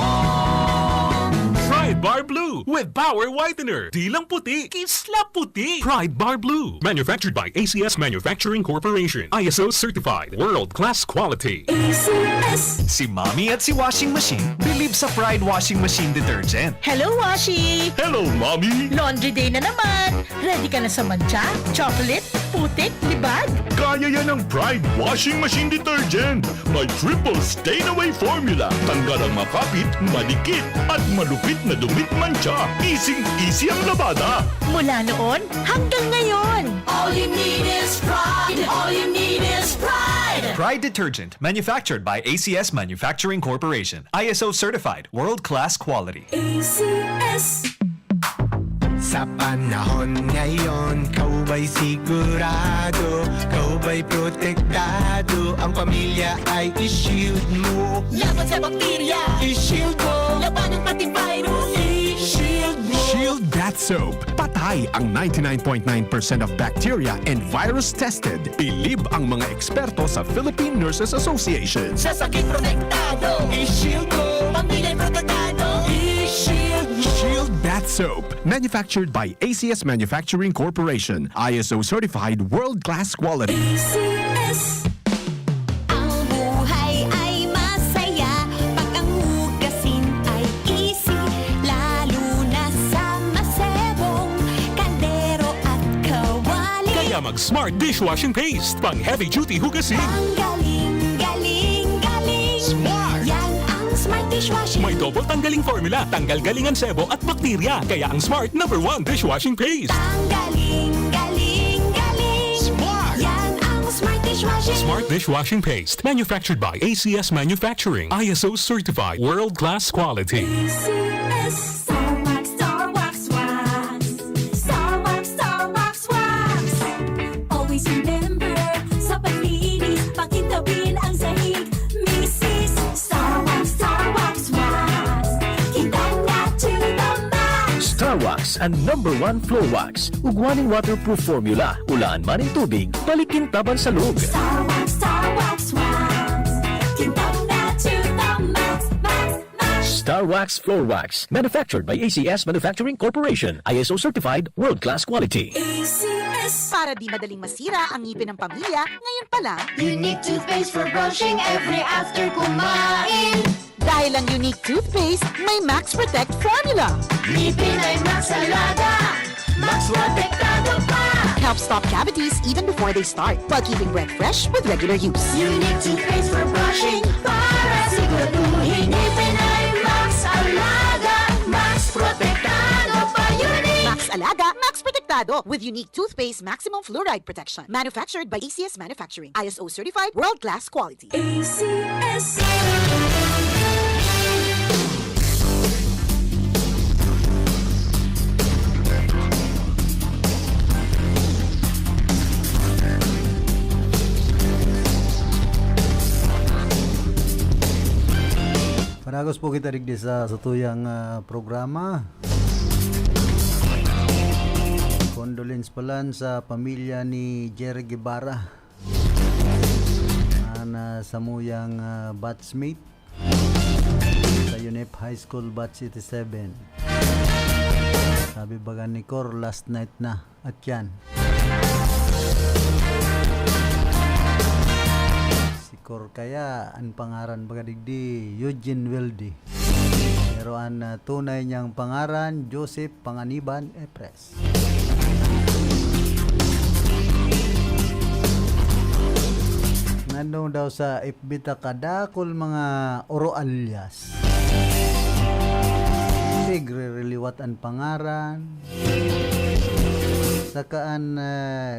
Pride Bar Blue with power whitener. Di lang puti, kisla puti. Pride Bar Blue. Manufactured by ACS Manufacturing Corporation. ISO certified. World-class quality. ACS. Si Mommy at si Washing Machine believe sa Pride Washing Machine Detergent. Hello, Washi! Hello, Mommy! Laundry day na naman! Ready ka na sa mancha, chocolate, putik, libag? Kaya yan ang Pride Washing Machine Detergent. May triple stain-away formula. Tanggal ang makapit, malikit, at malupit na dumit mancha. Easy ang labada. Mula noon hanggang ngayon! All you need is pride. All you need is pride. Pride Detergent. Manufactured by ACS Manufacturing Corporation. ISO certified. World-class quality. ACS. Sa panahon ngayon, kau ba'y sigurado? Kau ba'y protektado? Ang pamilya ay i-shield mo. Laban sa bakterya. I-shield mo. Laban ng pati virus. I-shield mo. Shield Bath Soap. Patay ang 99.9% of bacteria and virus tested. Bilib ang mga eksperto sa Philippine Nurses Association. Sa sakit protektado. I-shield mo. Pamilya protektado. I-shield mo. Shield Bath Soap. Manufactured by ACS Manufacturing Corporation. ISO certified world-class quality. ACS. Ang buhay ay masaya pag ang hugasin ay easy, lalo na sa masebong kaldero at kawali. Kaya mag-Smart Dishwashing Paste. Pang heavy-duty hugasin. Ang galing, galing, galing. Smart! Yan ang Smart Dishwashing. May double tanggaling formula. Tanggal galingan sebo at bakterya. Kaya ang Smart #1 dishwashing paste. Ang galing, galing, galing. Smart! Yan ang Smart Dishwashing. Smart Dishwashing Paste. Manufactured by ACS Manufacturing. ISO certified. World-class quality. ACS. Star Wax, Star Wax, Wax. Star Wax, Star Wax, Wax. Always remember, sa paglinis, pakintabin ang sahig. Mrs. Star Wax, Star Wax, Wax. Kitang na to the max. Star Wax ang #1 floor wax. Ugwaning waterproof formula. Ulaan man ang tubig, balikin taban sa loob. Star Wax, Star Wax, Wax. Kitang na to the max, max, max. Star Wax Floor Wax. Manufactured by ACS Manufacturing Corporation. ISO certified world-class quality. ACS. Para di madaling masira ang ngipin ng pamilya, ngayon pa lang, Unique toothpaste for brushing every after kumain. dahil ang unique toothpaste, may Max Protect formula. Ngipin ay Max Alaga. Max Protektado pa. Helps stop cavities even before they start, while keeping breath fresh with regular use. Unique toothpaste for brushing para siguraduhin ngipin ay Max Alaga. Max Protektado pa. Unique. Max Alaga, Max Protectado with unique toothpaste maximum fluoride protection. Manufactured by ACS Manufacturing. ISO certified world-class quality. ACS. Panagos po kita digdi sa tuyang programa. Condolence pala sa pamilya ni Jerry Guevara na samuyang batchmate sa UNEP High School Batch 87. Sabi baga ni Cor, last night na at yan. Cor kaya ang pangaran baga digdi Eugene Weldy. Pero ang tunay niyang pangaran Joseph Panganiban Epres. Nandong daw sa FB kadakol mga oro alias. Tigre-reliwat ang pangaran. Sakaan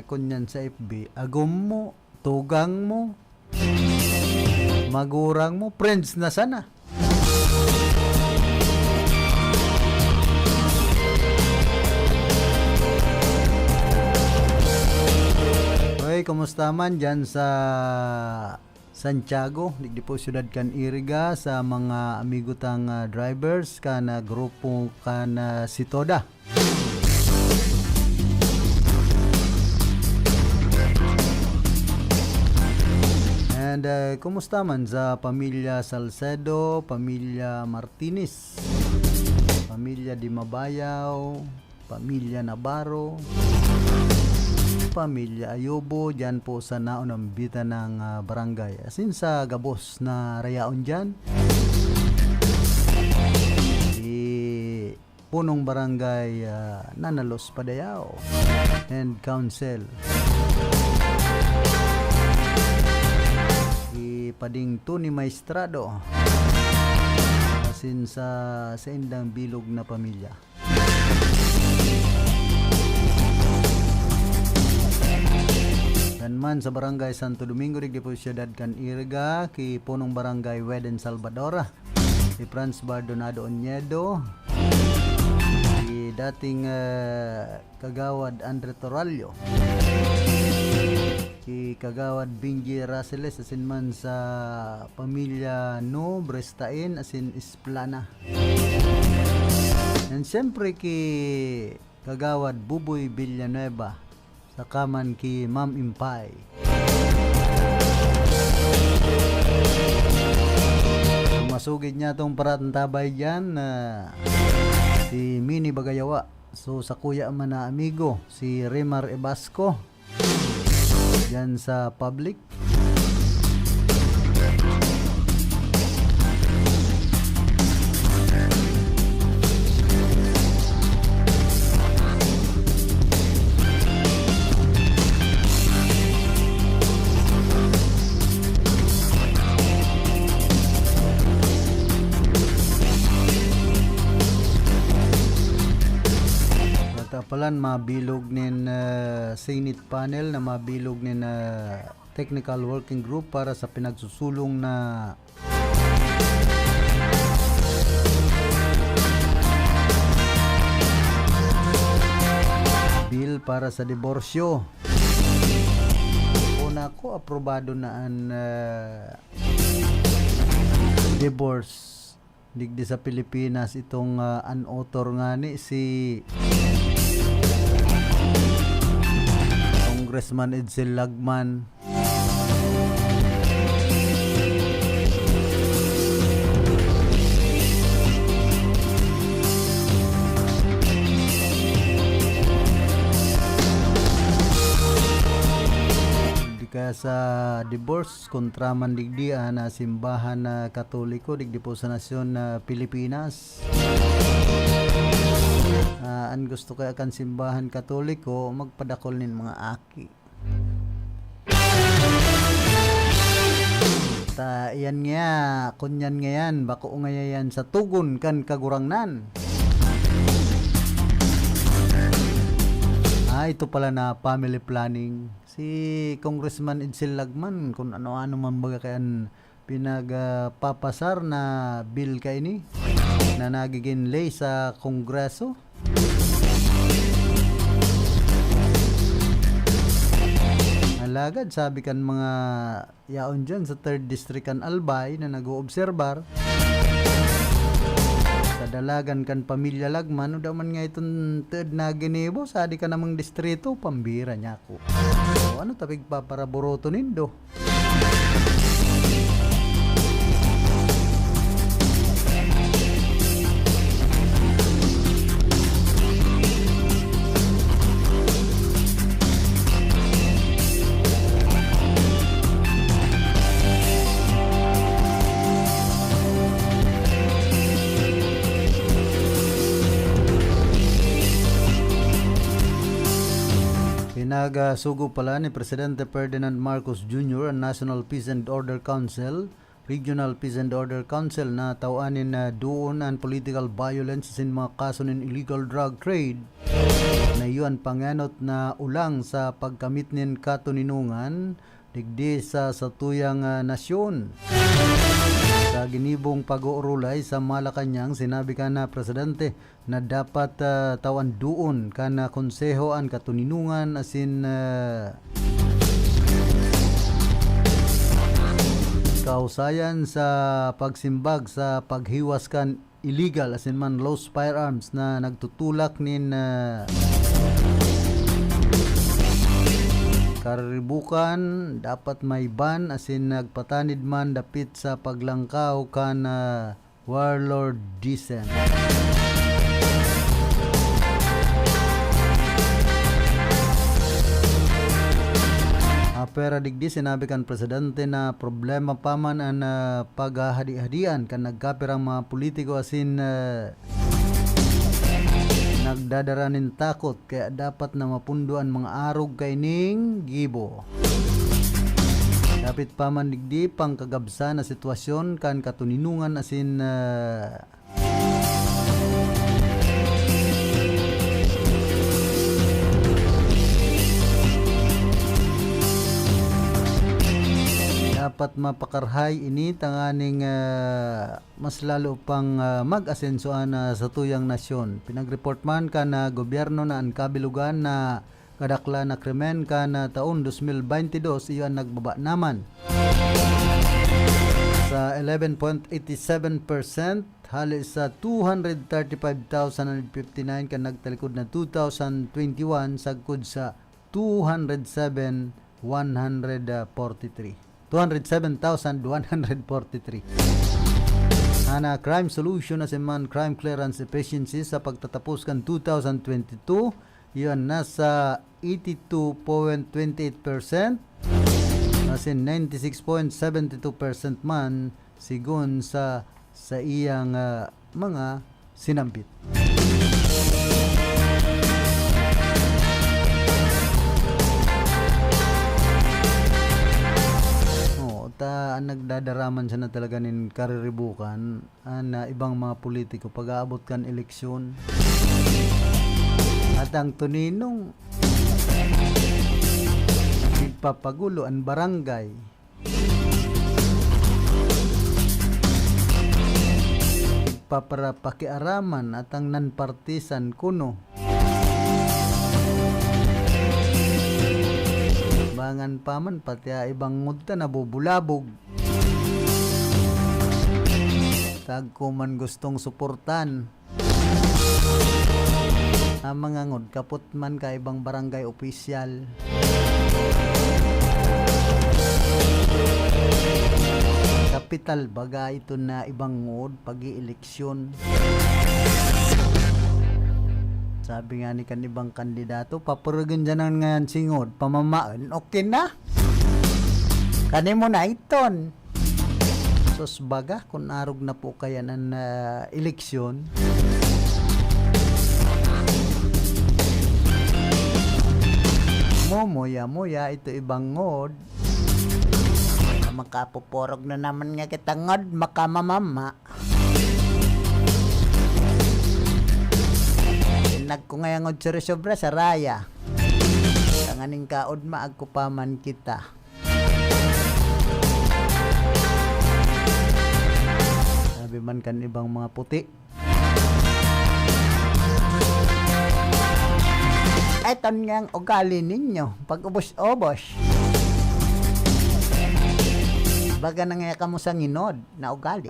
kunyan sa FB, agom mo, tugang mo, magurang mo, friends na sana. Hoy, kumusta man dyan sa Santiago, digdi po syudad kan Iriga, sa mga amigo tang drivers kana grupo kana si Toda. And kumusta man sa pamilya Salcedo, pamilya Martinez, pamilya Di Mabayaw, pamilya Navarro, pamilya Ayobo, dyan po sa naunang bita ng barangay. Asin sa Gabos na rayaon dyan, si punong barangay Nanalos Padayao and Council, si Pading Tuni Maestrado, asin sa indang bilog na pamilya. Man sa barangay Santo Domingo, digdi po siyudad kan Iriga, ki punong barangay Weden Salvador, si Franz Bardonado Onyedo, si dating kagawad Andre Torallo, si kagawad Binji Raceles, asin man sa pamilya No Brestain, asin Isplana, and siyempre ki kagawad Buboy Villanueva, sakaman ki Ma'am Impay. Masugid niya tong paratantabay dyan si Mini Bagayawa. So sa kuya man na amigo si Remar Ebasco dyan sa public. Palan mabilog nin Senate panel na mabilog nin technical working group para sa pinagsusulong na bill para sa diborsyo. Una ko aprobado na ang divorce digdi sa Pilipinas itong an author nga ni si Congressman Edsel Lagman. Kaya sa divorce kontra man digdi na simbahan na Katoliko digdi po sa nasyon na Pilipinas. An gusto kaya kan simbahan Katoliko magpadakol nin mga aki. Ta iyan nga kunyan nga yan bako nga yan sa tugon kan kagurangnan. Ito pala na family planning si Congressman Edsel Lagman kung ano-ano man baga kayan pinagpapasar na bill kay ni na nagiging lay sa Kongreso. Alagad sabi kan mga yaon dyan sa 3rd District kan Albay na nag-oobserbar sa dalagan kan pamilya Lagman o daw man nga itong 3rd na Ginebo sadi ka namang distrito pambira niya ako. So, ano tapig pa para boroto nindo? Pinagasugo pala ni Presidente Ferdinand Marcos Jr. ang National Peace and Order Council, Regional Peace and Order Council na tawanin na doon ang political violence sin mga kaso ng illegal drug trade Panayuan panganot na ulang sa pagkamit nin katuninungan digdi sa satuyang nasyon. Sa ginibong pag-uurulay sa Malacanang, sinabi ka na Presidente na dapat tawan doon ka na konsehoan katuninungan asin kausayan sa pagsimbag sa paghiwas kan illegal asin man lost firearms na nagtutulak nin karibukan dapat may ban asin nagpatanid man dapit sa paglangkaw kan warlord disen. Pera digdi sinabi kan Presidente na problema pa man ang paghahadi-hadian kan nagkapirang mga politiko asin nagdadaranin takot kaya dapat na mapunduan mga arog kaining gibo. Dapat pa man digdi pang kagabsa na sitwasyon kan katuninungan asin dapat mapakarhay ini tanganing mas lalo pang mag-asensoan sa tuyang nasyon. Pinag-report man ka na gobyerno na ang kabilugan na kadakla na krimen ka na taon 2022 iyan nagbaba naman sa 11.87% hali sa 235,159 ka nagtalikod na 2021 sagkod sa 207,143. Ana crime solution as man crime clearance efficiency sa pagtatapos kan 2022 iyon nasa 82.28% asin 96.72% man sigun sa iyang mga sinambit. Nagdadaraman siya na talaga nin kariribukan na ibang mga politiko pag-aabot kan eleksyon at ang tuninong ippapagulo ang barangay ipaparapakiaraman at ang non-partisan kuno bangan paman pati ibang ngudta nabubulabog tag ko man gustong suportan ang mga ngud kaput man ka ibang barangay opisyal kapital baga ito na ibang ngud pag-ieleksyon. Sabi nga ni kan ibang kandidato, papuragan dyan ang ngayon singod, pamamaan, okay na. Kani mo na iton. Sos baga, kung arog na po kaya ng eleksyon, moya ito ibang ngod. Makapuporog na naman nga kita ngod, makamamama. Nagkungayangod sa resobra sa raya tanganing kaod maagkupaman kita sabi man kan ibang mga puti eton ngang ugali ninyo pag ubos-ubos baga nangaya mo sa nginod na ugali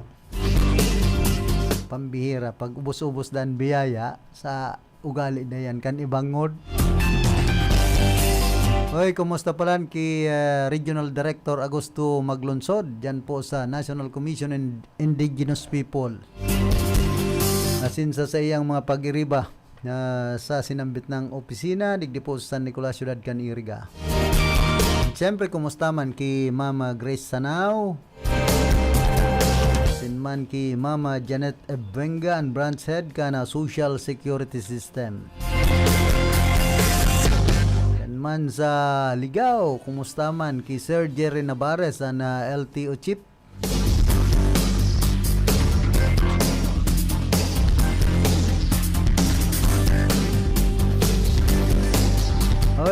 pambihira pag ubos-ubos dan biyaya sa ugali na yan kan ibang ngod. Hoy, kumusta pala ki Regional Director Augusto Maglunsod dyan po sa National Commission on Indigenous People. Asin sa iyang mga pag-iriba sa sinambit ng opisina digdi po sa San Nicolas Ciudad kan Iriga. Siyempre, kumusta man ki Mama Grace Sanao man ki Mama Janet Ebenga and branch head ka na Social Security System. Yan man sa Ligao, kumusta man ki Sir Jerry Navarez na LTO Chief.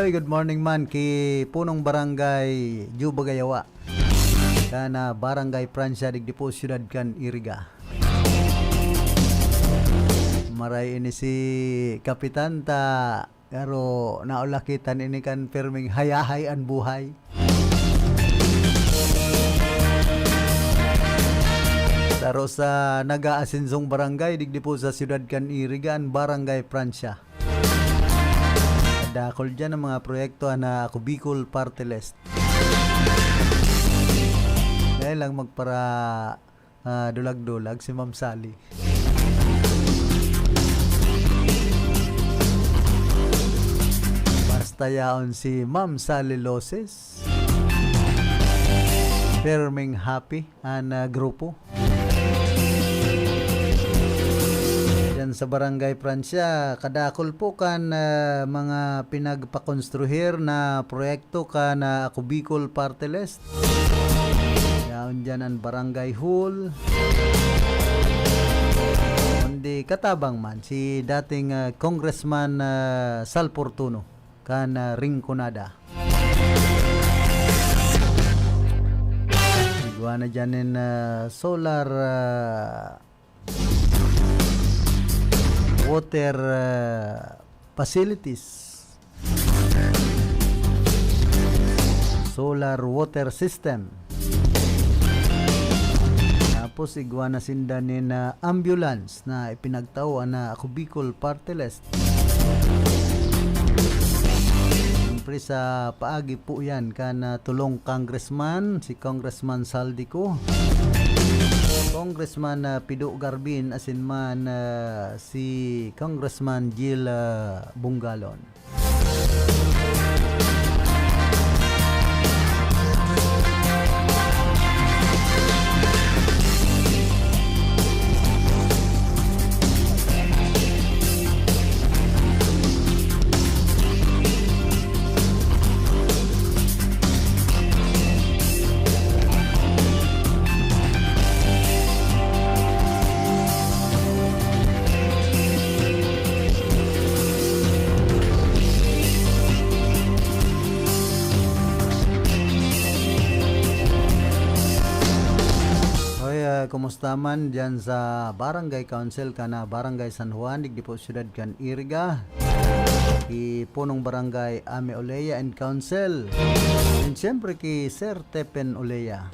Oy, good morning man ki punong barangay Jubagayawa. Kana barangay Prancia digdipo siyudad kan Iriga. Maray ini si Kapitan ta pero naulakitan ini kan perming hayahay an buhay. Taro sa naga-asinsong barangay digdipo sa siyudad kan Iriga an barangay Prancia. Dakol dyan ang mga proyekto na ako Bicol Party List. Dahil lang magpara dulag-dulag si Ma'am Sally. Basta yaon si Ma'am Sally Loses. Perming happy ang grupo. Yan sa barangay Prancia, kadakol po kan mga pinagpakonstruhir na proyekto ka na ako Bicol Party List. Yan dyan ang barangay hall. Hindi katabang man si dating Congressman Sal Portuno kan Rinconada. Igwa na dyan solar water facilities, solar water system. Tapos igwa na sindanin na ambulance na ipinagtao na ako Bicol Party List. Siyempre sa paagi po yan kana tulong congressman, si Congressman Saldico, Congressman Pido Garbin, asin man si Congressman Jill Bungalon. Kumusta man dyan sa Barangay Council kana Barangay San Juan digdipo siyudad kan Iriga, ki punong barangay Ame Oleya and Council, and siyempre ki Sir Tepen Oleya.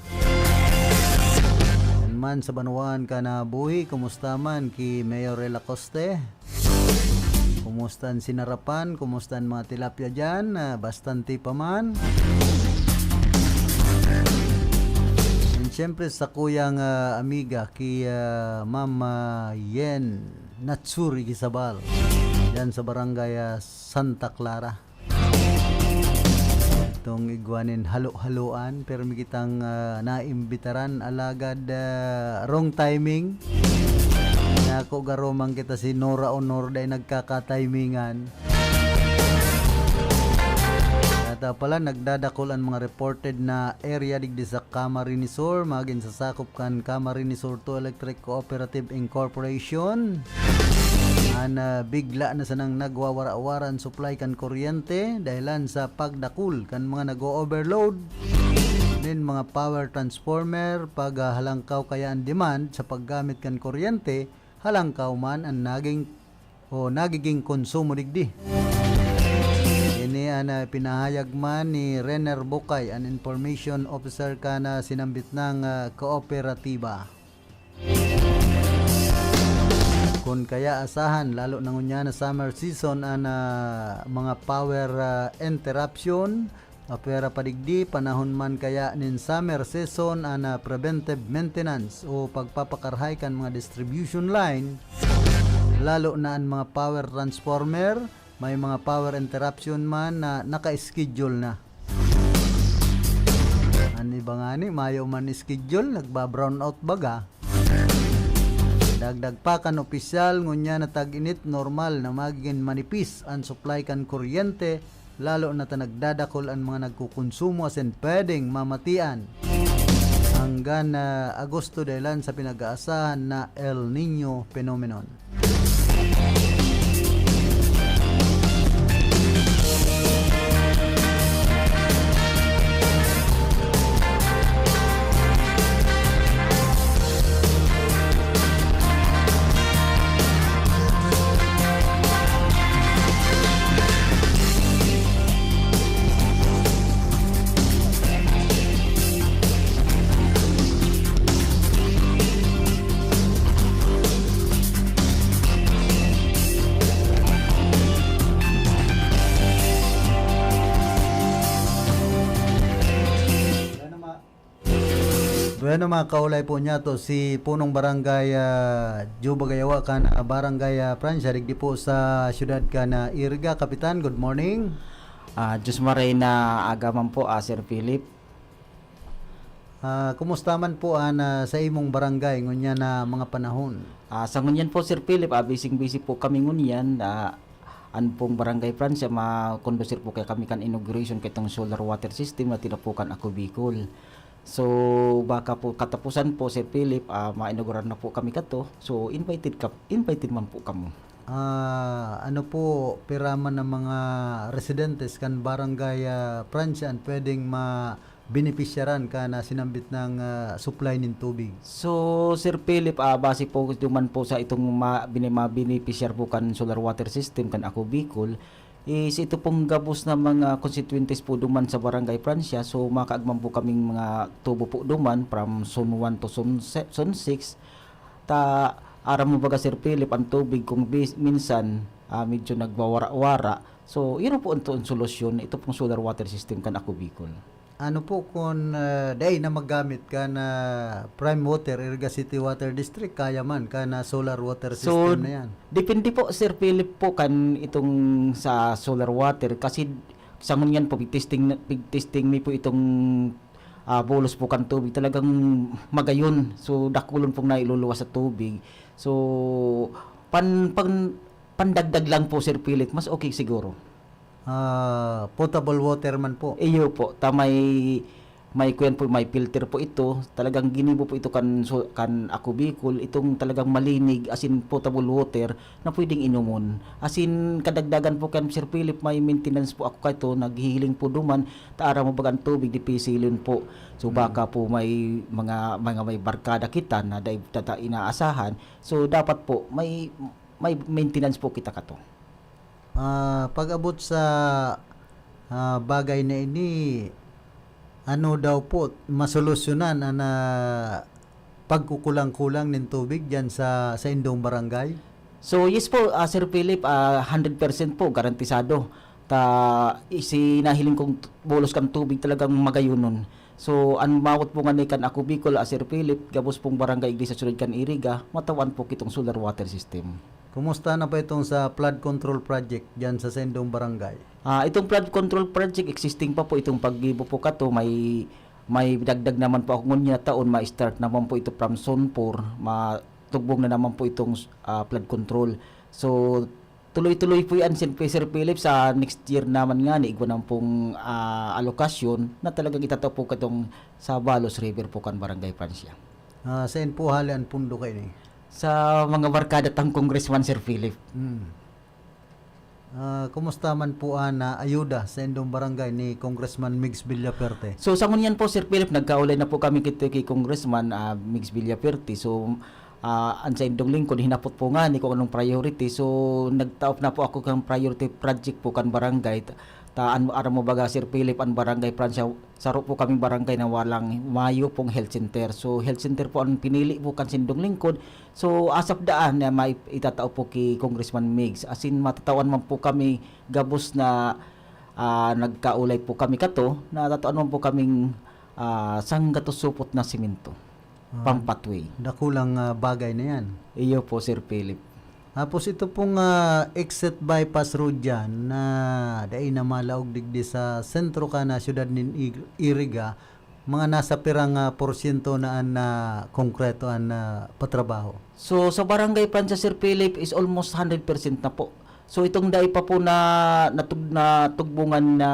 And man sa Banuan kana buhi, kumusta man ki Mayor Elacoste, kumusta ang Sinarapan, kumusta ang mga tilapia dyan, bastante pa man. Siyempre sa kuyang amiga ki Ma'am Yen Natsuri Gisabal yan sa barangay Santa Clara. Itong igwanin halo-haloan pero may kitang naimbitaran alagad wrong timing. Nako garomang kita si Nora Honor day nagkaka-timingan. At pala nagdadakol ang mga reported na area digdi sa Camarinesor, maging sasakop kan Camarinesor to Electric Cooperative Incorporation. Bigla na sanang nagwawara-waran supply kan kuryente dahilan sa pagdakul kan mga nag-overload. Din mga power transformer pag halangkaw kaya ang demand sa paggamit kan kuryente, halangkaw man ang nagiging konsumo digdi. Ini ana pinahayag man ni Renner Bukay, an information officer kana sinambit ng kooperatiba. Kung kaya asahan lalo nangunya na summer season ana mga power interruption, apera padigdi panahon man kaya nin summer season ana preventive maintenance o pagpapakarhay kan mga distribution line, lalo na ang mga power transformer. May mga power interruption man na naka-schedule na. Ani ba nga ni, mayo man schedule, nagba-brown out baga. Dagdag pa kan opisyal, ngunya na tag-init normal na magiging manipis ang supply kan kuryente, lalo na ta nagdadakol ang mga nagkukonsumo asin pwedeng mamatian. Hanggang Agosto dahilan sa pinag-aasahan na El Nino phenomenon. Bueno, mga kaulay po niya to, si punong barangay Joe Bagayawa kan barangay Francia, digdi po sa syudad ka na Iriga. Kapitan, good morning. Diyos maray na agaman po, Sir Philip. Kumusta man po sa imong barangay ngunya na mga panahon? Sa ngunyan po, Sir Philip, busy po kami ngunyan. An pong barangay Francia, makondusir po kay kami kan inauguration kay itong solar water system na tinapukan ako Bicol. So baka po katapusan po, Sir Philip, ma-inauguran na po kami kato. So invited man po kamo. Ano po piraman ng mga residentes kan barangay Francia ang pwedeng ma-beneficiaran ka na sinambit ng supply ng tubig? So Sir Philip, base po duman po sa itong ma-beneficiar po kan solar water system kan ako Bicol, is ito pong gabos na mga constituentes po duman sa barangay Francia. So makaagman po kaming mga tubo po duman from zone 1 to zone 6. Aram mo baga, Sir Philip, ang tubig kung minsan medyo nagwawara-wara. So yun po ang solusyon, ito pong solar water system kan ako Bicol. Ano po kung day na maggamit ka na Prime Water, Iriga City Water District, kaya man ka na solar water system na yan? Depende po, Sir Philip, po kan itong sa solar water kasi sa ngunyan po testing mi po itong bolos po kan tubig talagang magayon. So dakulon pong nailuluwas sa tubig. So pandagdag lang po, Sir Philip, mas okay siguro. Potable water man po. Iyo po, may kuyan po, may filter po ito. Talagang ginibo po ito kan ako Bicol, itong talagang malinig, as in potable water na pwedeng inumon. As in kadagdagan po kan Sir Philip, may maintenance po ako kaito, naghihiling po duman, taara mo bagang tubig di pisilin po. So baka po may mga may barkada kita na dahil inaasahan. So dapat po may maintenance po kita kato. Pag-abot sa bagay na ini, ano daw po masolusyonan na pagkukulang-kulang ng tubig diyan sa indong barangay? So yes po, Sir Philip, 100% po garantisado. Sinahiling kong bolos kan tubig talagang magayunon. So ang mawat po nga kan ako Bicol, Sir Philip, gabos pong barangay iglesia sulod kan Iriga, matawan po kitong solar water system. Kumusta na pa itong sa flood control project diyan sa Sendong Barangay? Itong flood control project existing pa po itong paggibo po kato, may dagdag naman po ako ngunya taon, ma-start naman po ito from zone 4, matugbong na naman po itong flood control. So tuloy-tuloy po yan, Sir Philip, sa next year naman nga ni igwa ng pong alokasyon na talagang itataw po katong sa Balos River po kan Barangay Francia. Saan po halian pundo kayo ni? Sa mga barkada tang Congressman, Sir Philip. Kumusta man po na ayuda sa indong barangay ni Congressman Migs Villaperte? So sa ngunyan po, Sir Philip, nagkaulay na po kami kay Congressman Migs Villaperte. So ang sa indong lingkod, hinapot po nga ni kung anong priority. So nagtaop na po ako kang priority project po kan barangay. Aram mo baga, Sir Philip, ang barangay Francia, saro po kaming barangay na walang mayo pong health center. So health center po ang pinili po kan sindong lingkod. So asap daan na may itatao po kay Congressman Migs. As in matatawan man po kami gabos na nagkaulay po kami kato, natatawan man po kaming sanggatusupot na simento. Pampatway. Dakulang bagay na yan. Iyo po, Sir Philip. Tapos ito pong exit bypass road dyan na dahil na malaog digdi sa sentro ka na syudad ng Iriga, mga nasa pirang porsyento na konkreto patrabaho. So sa Barangay Francia, Sir Philip, is almost 100% na po. So itong dai pa po na tugbungan na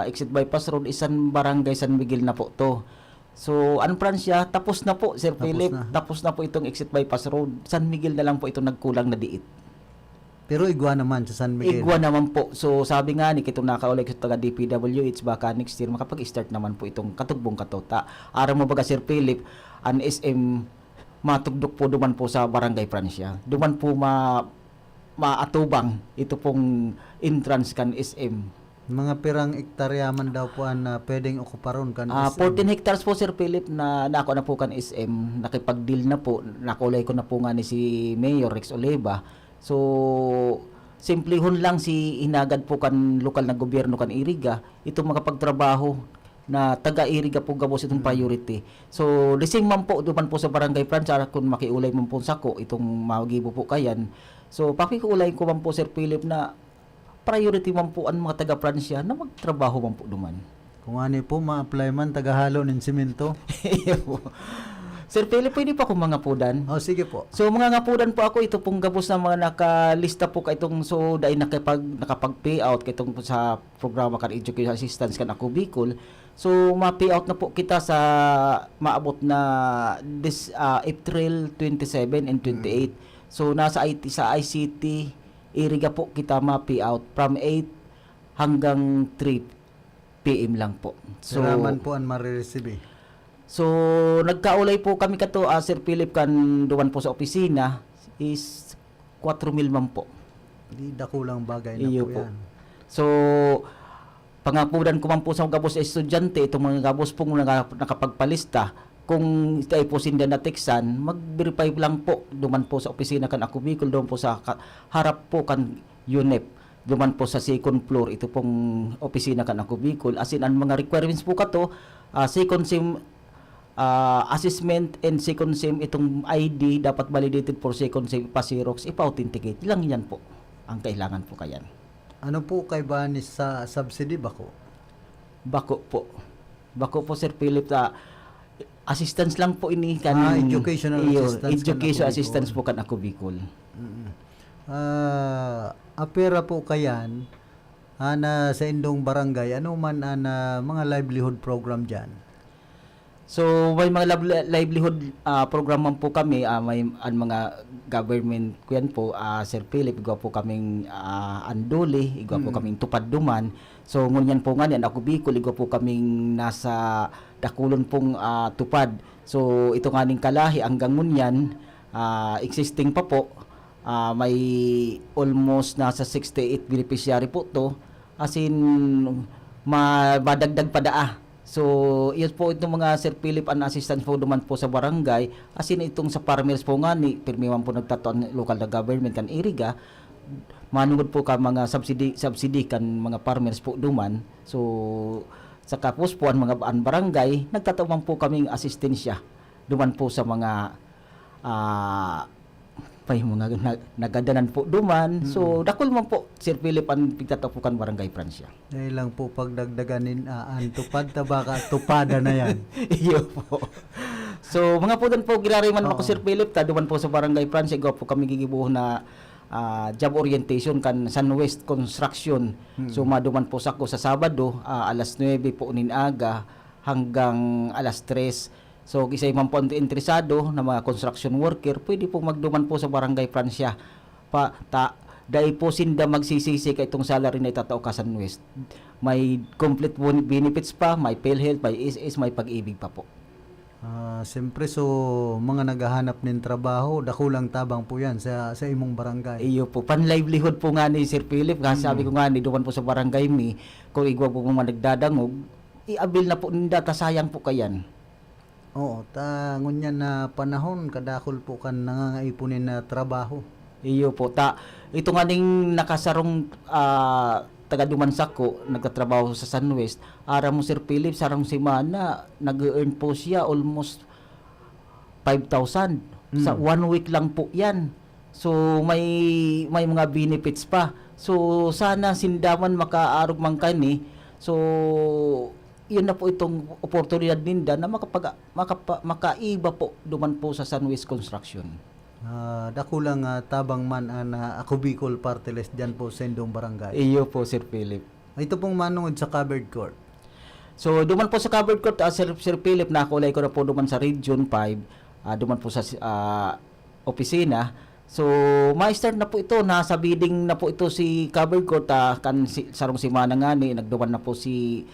exit bypass road, isang barangay San Miguel na po to. So, Francia, tapos na po, Sir Philip. Tapos na po itong exit bypass road. San Miguel na lang po ito nagkulang na diit. Pero igwa naman sa San Miguel. Igwa naman po. So, sabi nga ni kitong nakaulay sa taga DPWH, baka next year makapag-start naman po itong katugbong katota. Araw mo baga, Sir Philip, ang SM matugdok po duman po sa Barangay Francia. Duman po maatubang ito pong entrance kan SM. Mga pirang ektarya man daw po pwedeng okuparon kan SM. 14 hectares po, Sir Philip, na nako na po kan SM. Nakipag-deal na po. Nakulay ko na po nga ni si Mayor Rex Oliva. So, simplihon lang si inagad po kan lokal na gobyerno kan Iriga. Ito makapagtrabaho na taga-iriga po gabos itong priority. So lising man po duman po sa barangay Francia kung makiulay man po sako itong magibo po kayan. So pakiulay ko man po Sir Philip na priority man po ang mga taga Francia na magtrabaho man po duman. Kung ano po, ma-apply man, tagahalo ng simento. Sir Philip, pwede pa akong mga pudan? Oh, sige po. So, mga ngapudan po ako, ito pong gabos na mga nakalista po kaitong so, dahil nakapag-payout kaitong sa programa kan Education Assistance kan ako Bicol. So, ma-payout na po kita sa maabot na this April 27 and 28. So, nasa sa ICT, iriga po kita ma-payout from 8 hanggang 3 PM lang po. So, Salaman po ang marireceive. So, nagkaulay po kami kato, Sir Philip, kan duman po sa opisina is 4,000 man po. Di dakulang bagay na Iyo po yan. So, pangapudan ko man po sa gabos estudyante, itong mga gabos pong nakapagpalista, kung tayo po sinda na teksan, mag-verify lang po duman po sa opisina kan ako Bicol, doon po sa harap po kan UNEP. Duman po sa second floor, ito pong opisina kan ako Bicol. As in, ang mga requirements po kato, second SIM assessment and second SIM itong ID dapat validated for second SIM pa-Xerox, ipa-authenticate. Lang yan po ang kailangan po kayan. Ano po kay Banis sa subsidy bako? Bako po. Bako po Sir Philip, assistance lang po ini kan educational assistance. Education assistance po kan ako Bicol. Apera po kayan ana sa indong barangay, ano man ana mga livelihood program dyan? So may mga livelihood program man po kami, may mga government kuyan po, Sir Philip, igwa po kaming anduli, igwa po kaming tupad duman. So ngunyan po nga yan, ako Bicol, igwa po kaming nasa dakulon pong tupad. So ito nga ning kalahi hanggang ngunyan, existing pa po. May almost nasa 68 beneficiary po to, as in madagdag pa daa. So yun po itong mga Sir Philip an assistance po duman po sa barangay, as in itong sa farmers po nga ni pirmiwan po nagtatuan local na government kan iriga, manungod po ka mga subsidy kan mga farmers po duman. So sa kapos po ang mga barangay nagtatuan po kaming asistensya duman po sa mga may mga nagadanan po duman. So dakol man po Sir Philip ang pigtatapukan barangay Francia. Dahil lang po pagdagdaganin ang tupad tabaka tupada na yan. Iyo po. So mga po doon po girariman ako Sir Philip, duman po sa barangay Francia, go po kami gigibuho na job orientation kan Sunwest Construction. So maduman po sa ko sa Sabado, alas 9 po aga hanggang alas 3. So, kisay man po interesado na mga construction worker, pwede po magduman po sa barangay Francia. Dahil po sinda magsisisi ka itong salary na itatao ka sa West. May complete benefits pa, may PhilHealth, may SS, may pag-ibig pa po. Siyempre, so mga naghahanap ng trabaho, dakulang tabang po yan sa imong barangay. Iyo po, pan-livelihood po nga ni Sir Philip. Kasi sabi ko nga ni, duman po sa barangay mi, kung igwa po mga nagdadangog, i-abil na po ninda, sayang po kayan. Oo, ngunyan na panahon, kadakol po kan nangangaipunin na trabaho. Iyo po, ito nga ning nakasarong taga-dumansak ko, nagtatrabaho sa Sunwest, ara mo Sir Philip, sarang simana, nag-earn po siya almost 5,000. Sa 1 week lang po yan. So, may mga benefits pa. So, sana sindaman makaarog man kani. So, yun na po itong oportunidad ninda na makaiba po duman po sa Sunwest Construction. Dakulang tabang man ako Bicol Party List dyan po sa indong barangay. Iyo po Sir Philip. Ito pong manungod sa covered court. So duman po sa covered court, Sir Philip, nakulay ko na po duman sa Region 5, duman po sa opisina. So ma-start na po ito, nasa bidding na po ito si covered court, kan sarong simana nga ni, nagduman na po si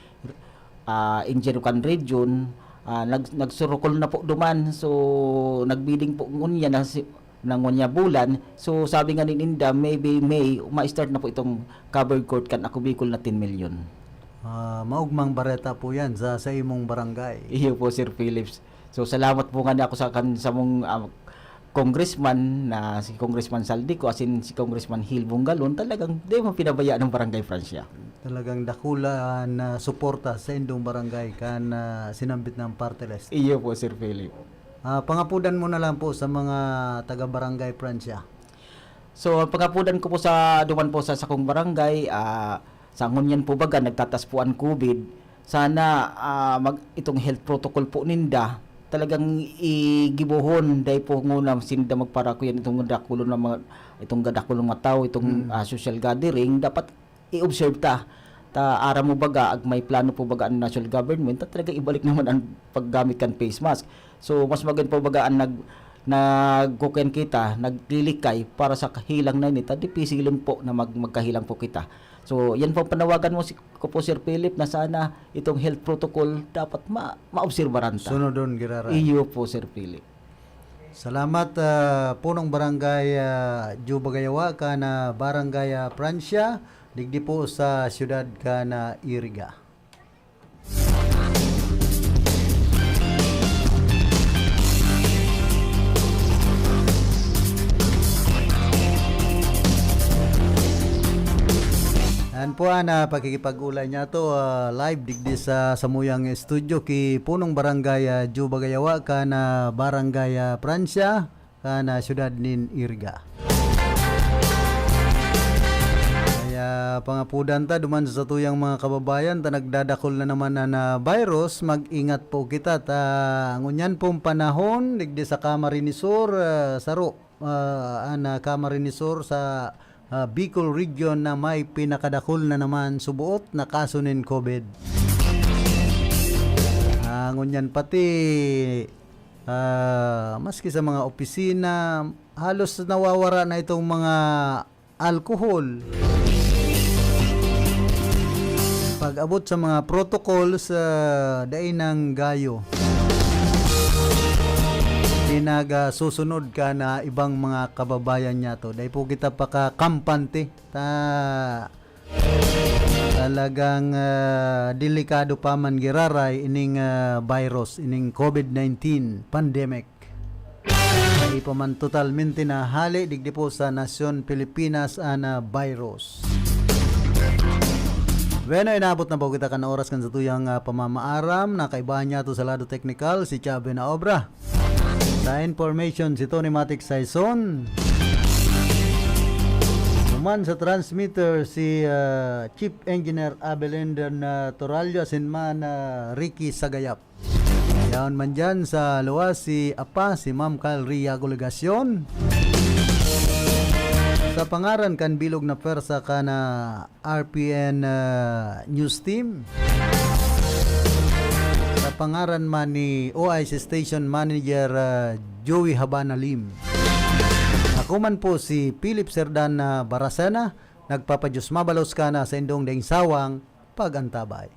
Engineer kan Region, nagsurukol na po duman. So nagbidding po ngunya na ngunya bulan. So sabi nga ni Ninda, maybe May ma-start na po itong covered court kan ako Bicol na 10 million. Maugmang bareta po yan sa imong barangay. Iyo po Sir Philips. So salamat po nga ako sa mong congressman na si Congressman Saldico as in si Congressman Hil Bungalon, talagang di mo pinabayaan ng Barangay Francia. Talagang dakula na suporta sa indong barangay kan sinambit ng party list. Iyo po, Sir Philip. Pangapudan mo na lang po sa mga taga-barangay Francia. So, ang pangapudan ko po sa duman po sa sakong barangay, sa ngunyan po baga, nagtataspuan COVID, sana itong health protocol po ninda, talagang igibuhon dahil po nguna sinda magpara ko yan itong dakulo ng mga itong gadakulo ng mga tao, itong social gathering, dapat i-observe ta ara mo baga ag may plano po baga ang national government talaga ibalik naman ang paggamit kan face mask. So mas maganda po baga ang nagkuken kita, naglilikay para sa kahilang na nita, di pisilin po na magkahilang po kita. So yan po panawagan mo ko po, Sir Philip, na sana itong health protocol dapat maobserbaran ta. Sunod doon, Girara. Iyo po, Sir Philip. Salamat punong barangay Jubagayawa ka na barangay Francia, digdi po sa siyudad ka na Iriga. Yan po na pagkikipag-ulay niya to live digdi sa Samuyang Studio ki punong barangay Jubagayawa ka na barangay Francia ka na siyudad nin Iriga. Kaya pangapudan ta duman sa tuyang mga kababayan ta nagdadakol na naman na virus, mag-ingat po kita ta ngunyan pong panahon digdi sa Camarinesur saro ana Camarinesur sa Bicol region na may pinakadakol na naman subuot na kaso nin COVID. Ngunyan pati maski sa mga opisina halos nawawara na itong mga alcohol. Pag-abot sa mga protocols dain ng gayo, susunod ka na ibang mga kababayan niya to. Dahil po kita paka-kampante talagang delikado pa man giraray ining virus, ining COVID-19 pandemic. Hindi pa man totalmente na hali digdi po sa nasyon Pilipinas ana virus. Bueno, inabot na po kita kan oras kan sa tuyang pamamaaram na kaibahan niya to sa lado technical si Chabe na Obra. Sa information si Tony Matic Saison. Naman sa transmitter si Chief Engineer Abelender na Toralio asinman Ricky Sagayap. Yaon man dyan sa luwas si Apa, si Ma'am Calria Goligasyon. Sa pangaran kan bilog na persa ka na RPN News Team. Sa pangaran man ni OIC Station Manager Joey Habana Lim. Ako man po si Philip Serdan Barasena, nagpapadyos mabalos ka na sa indong daing sawang pagantabay.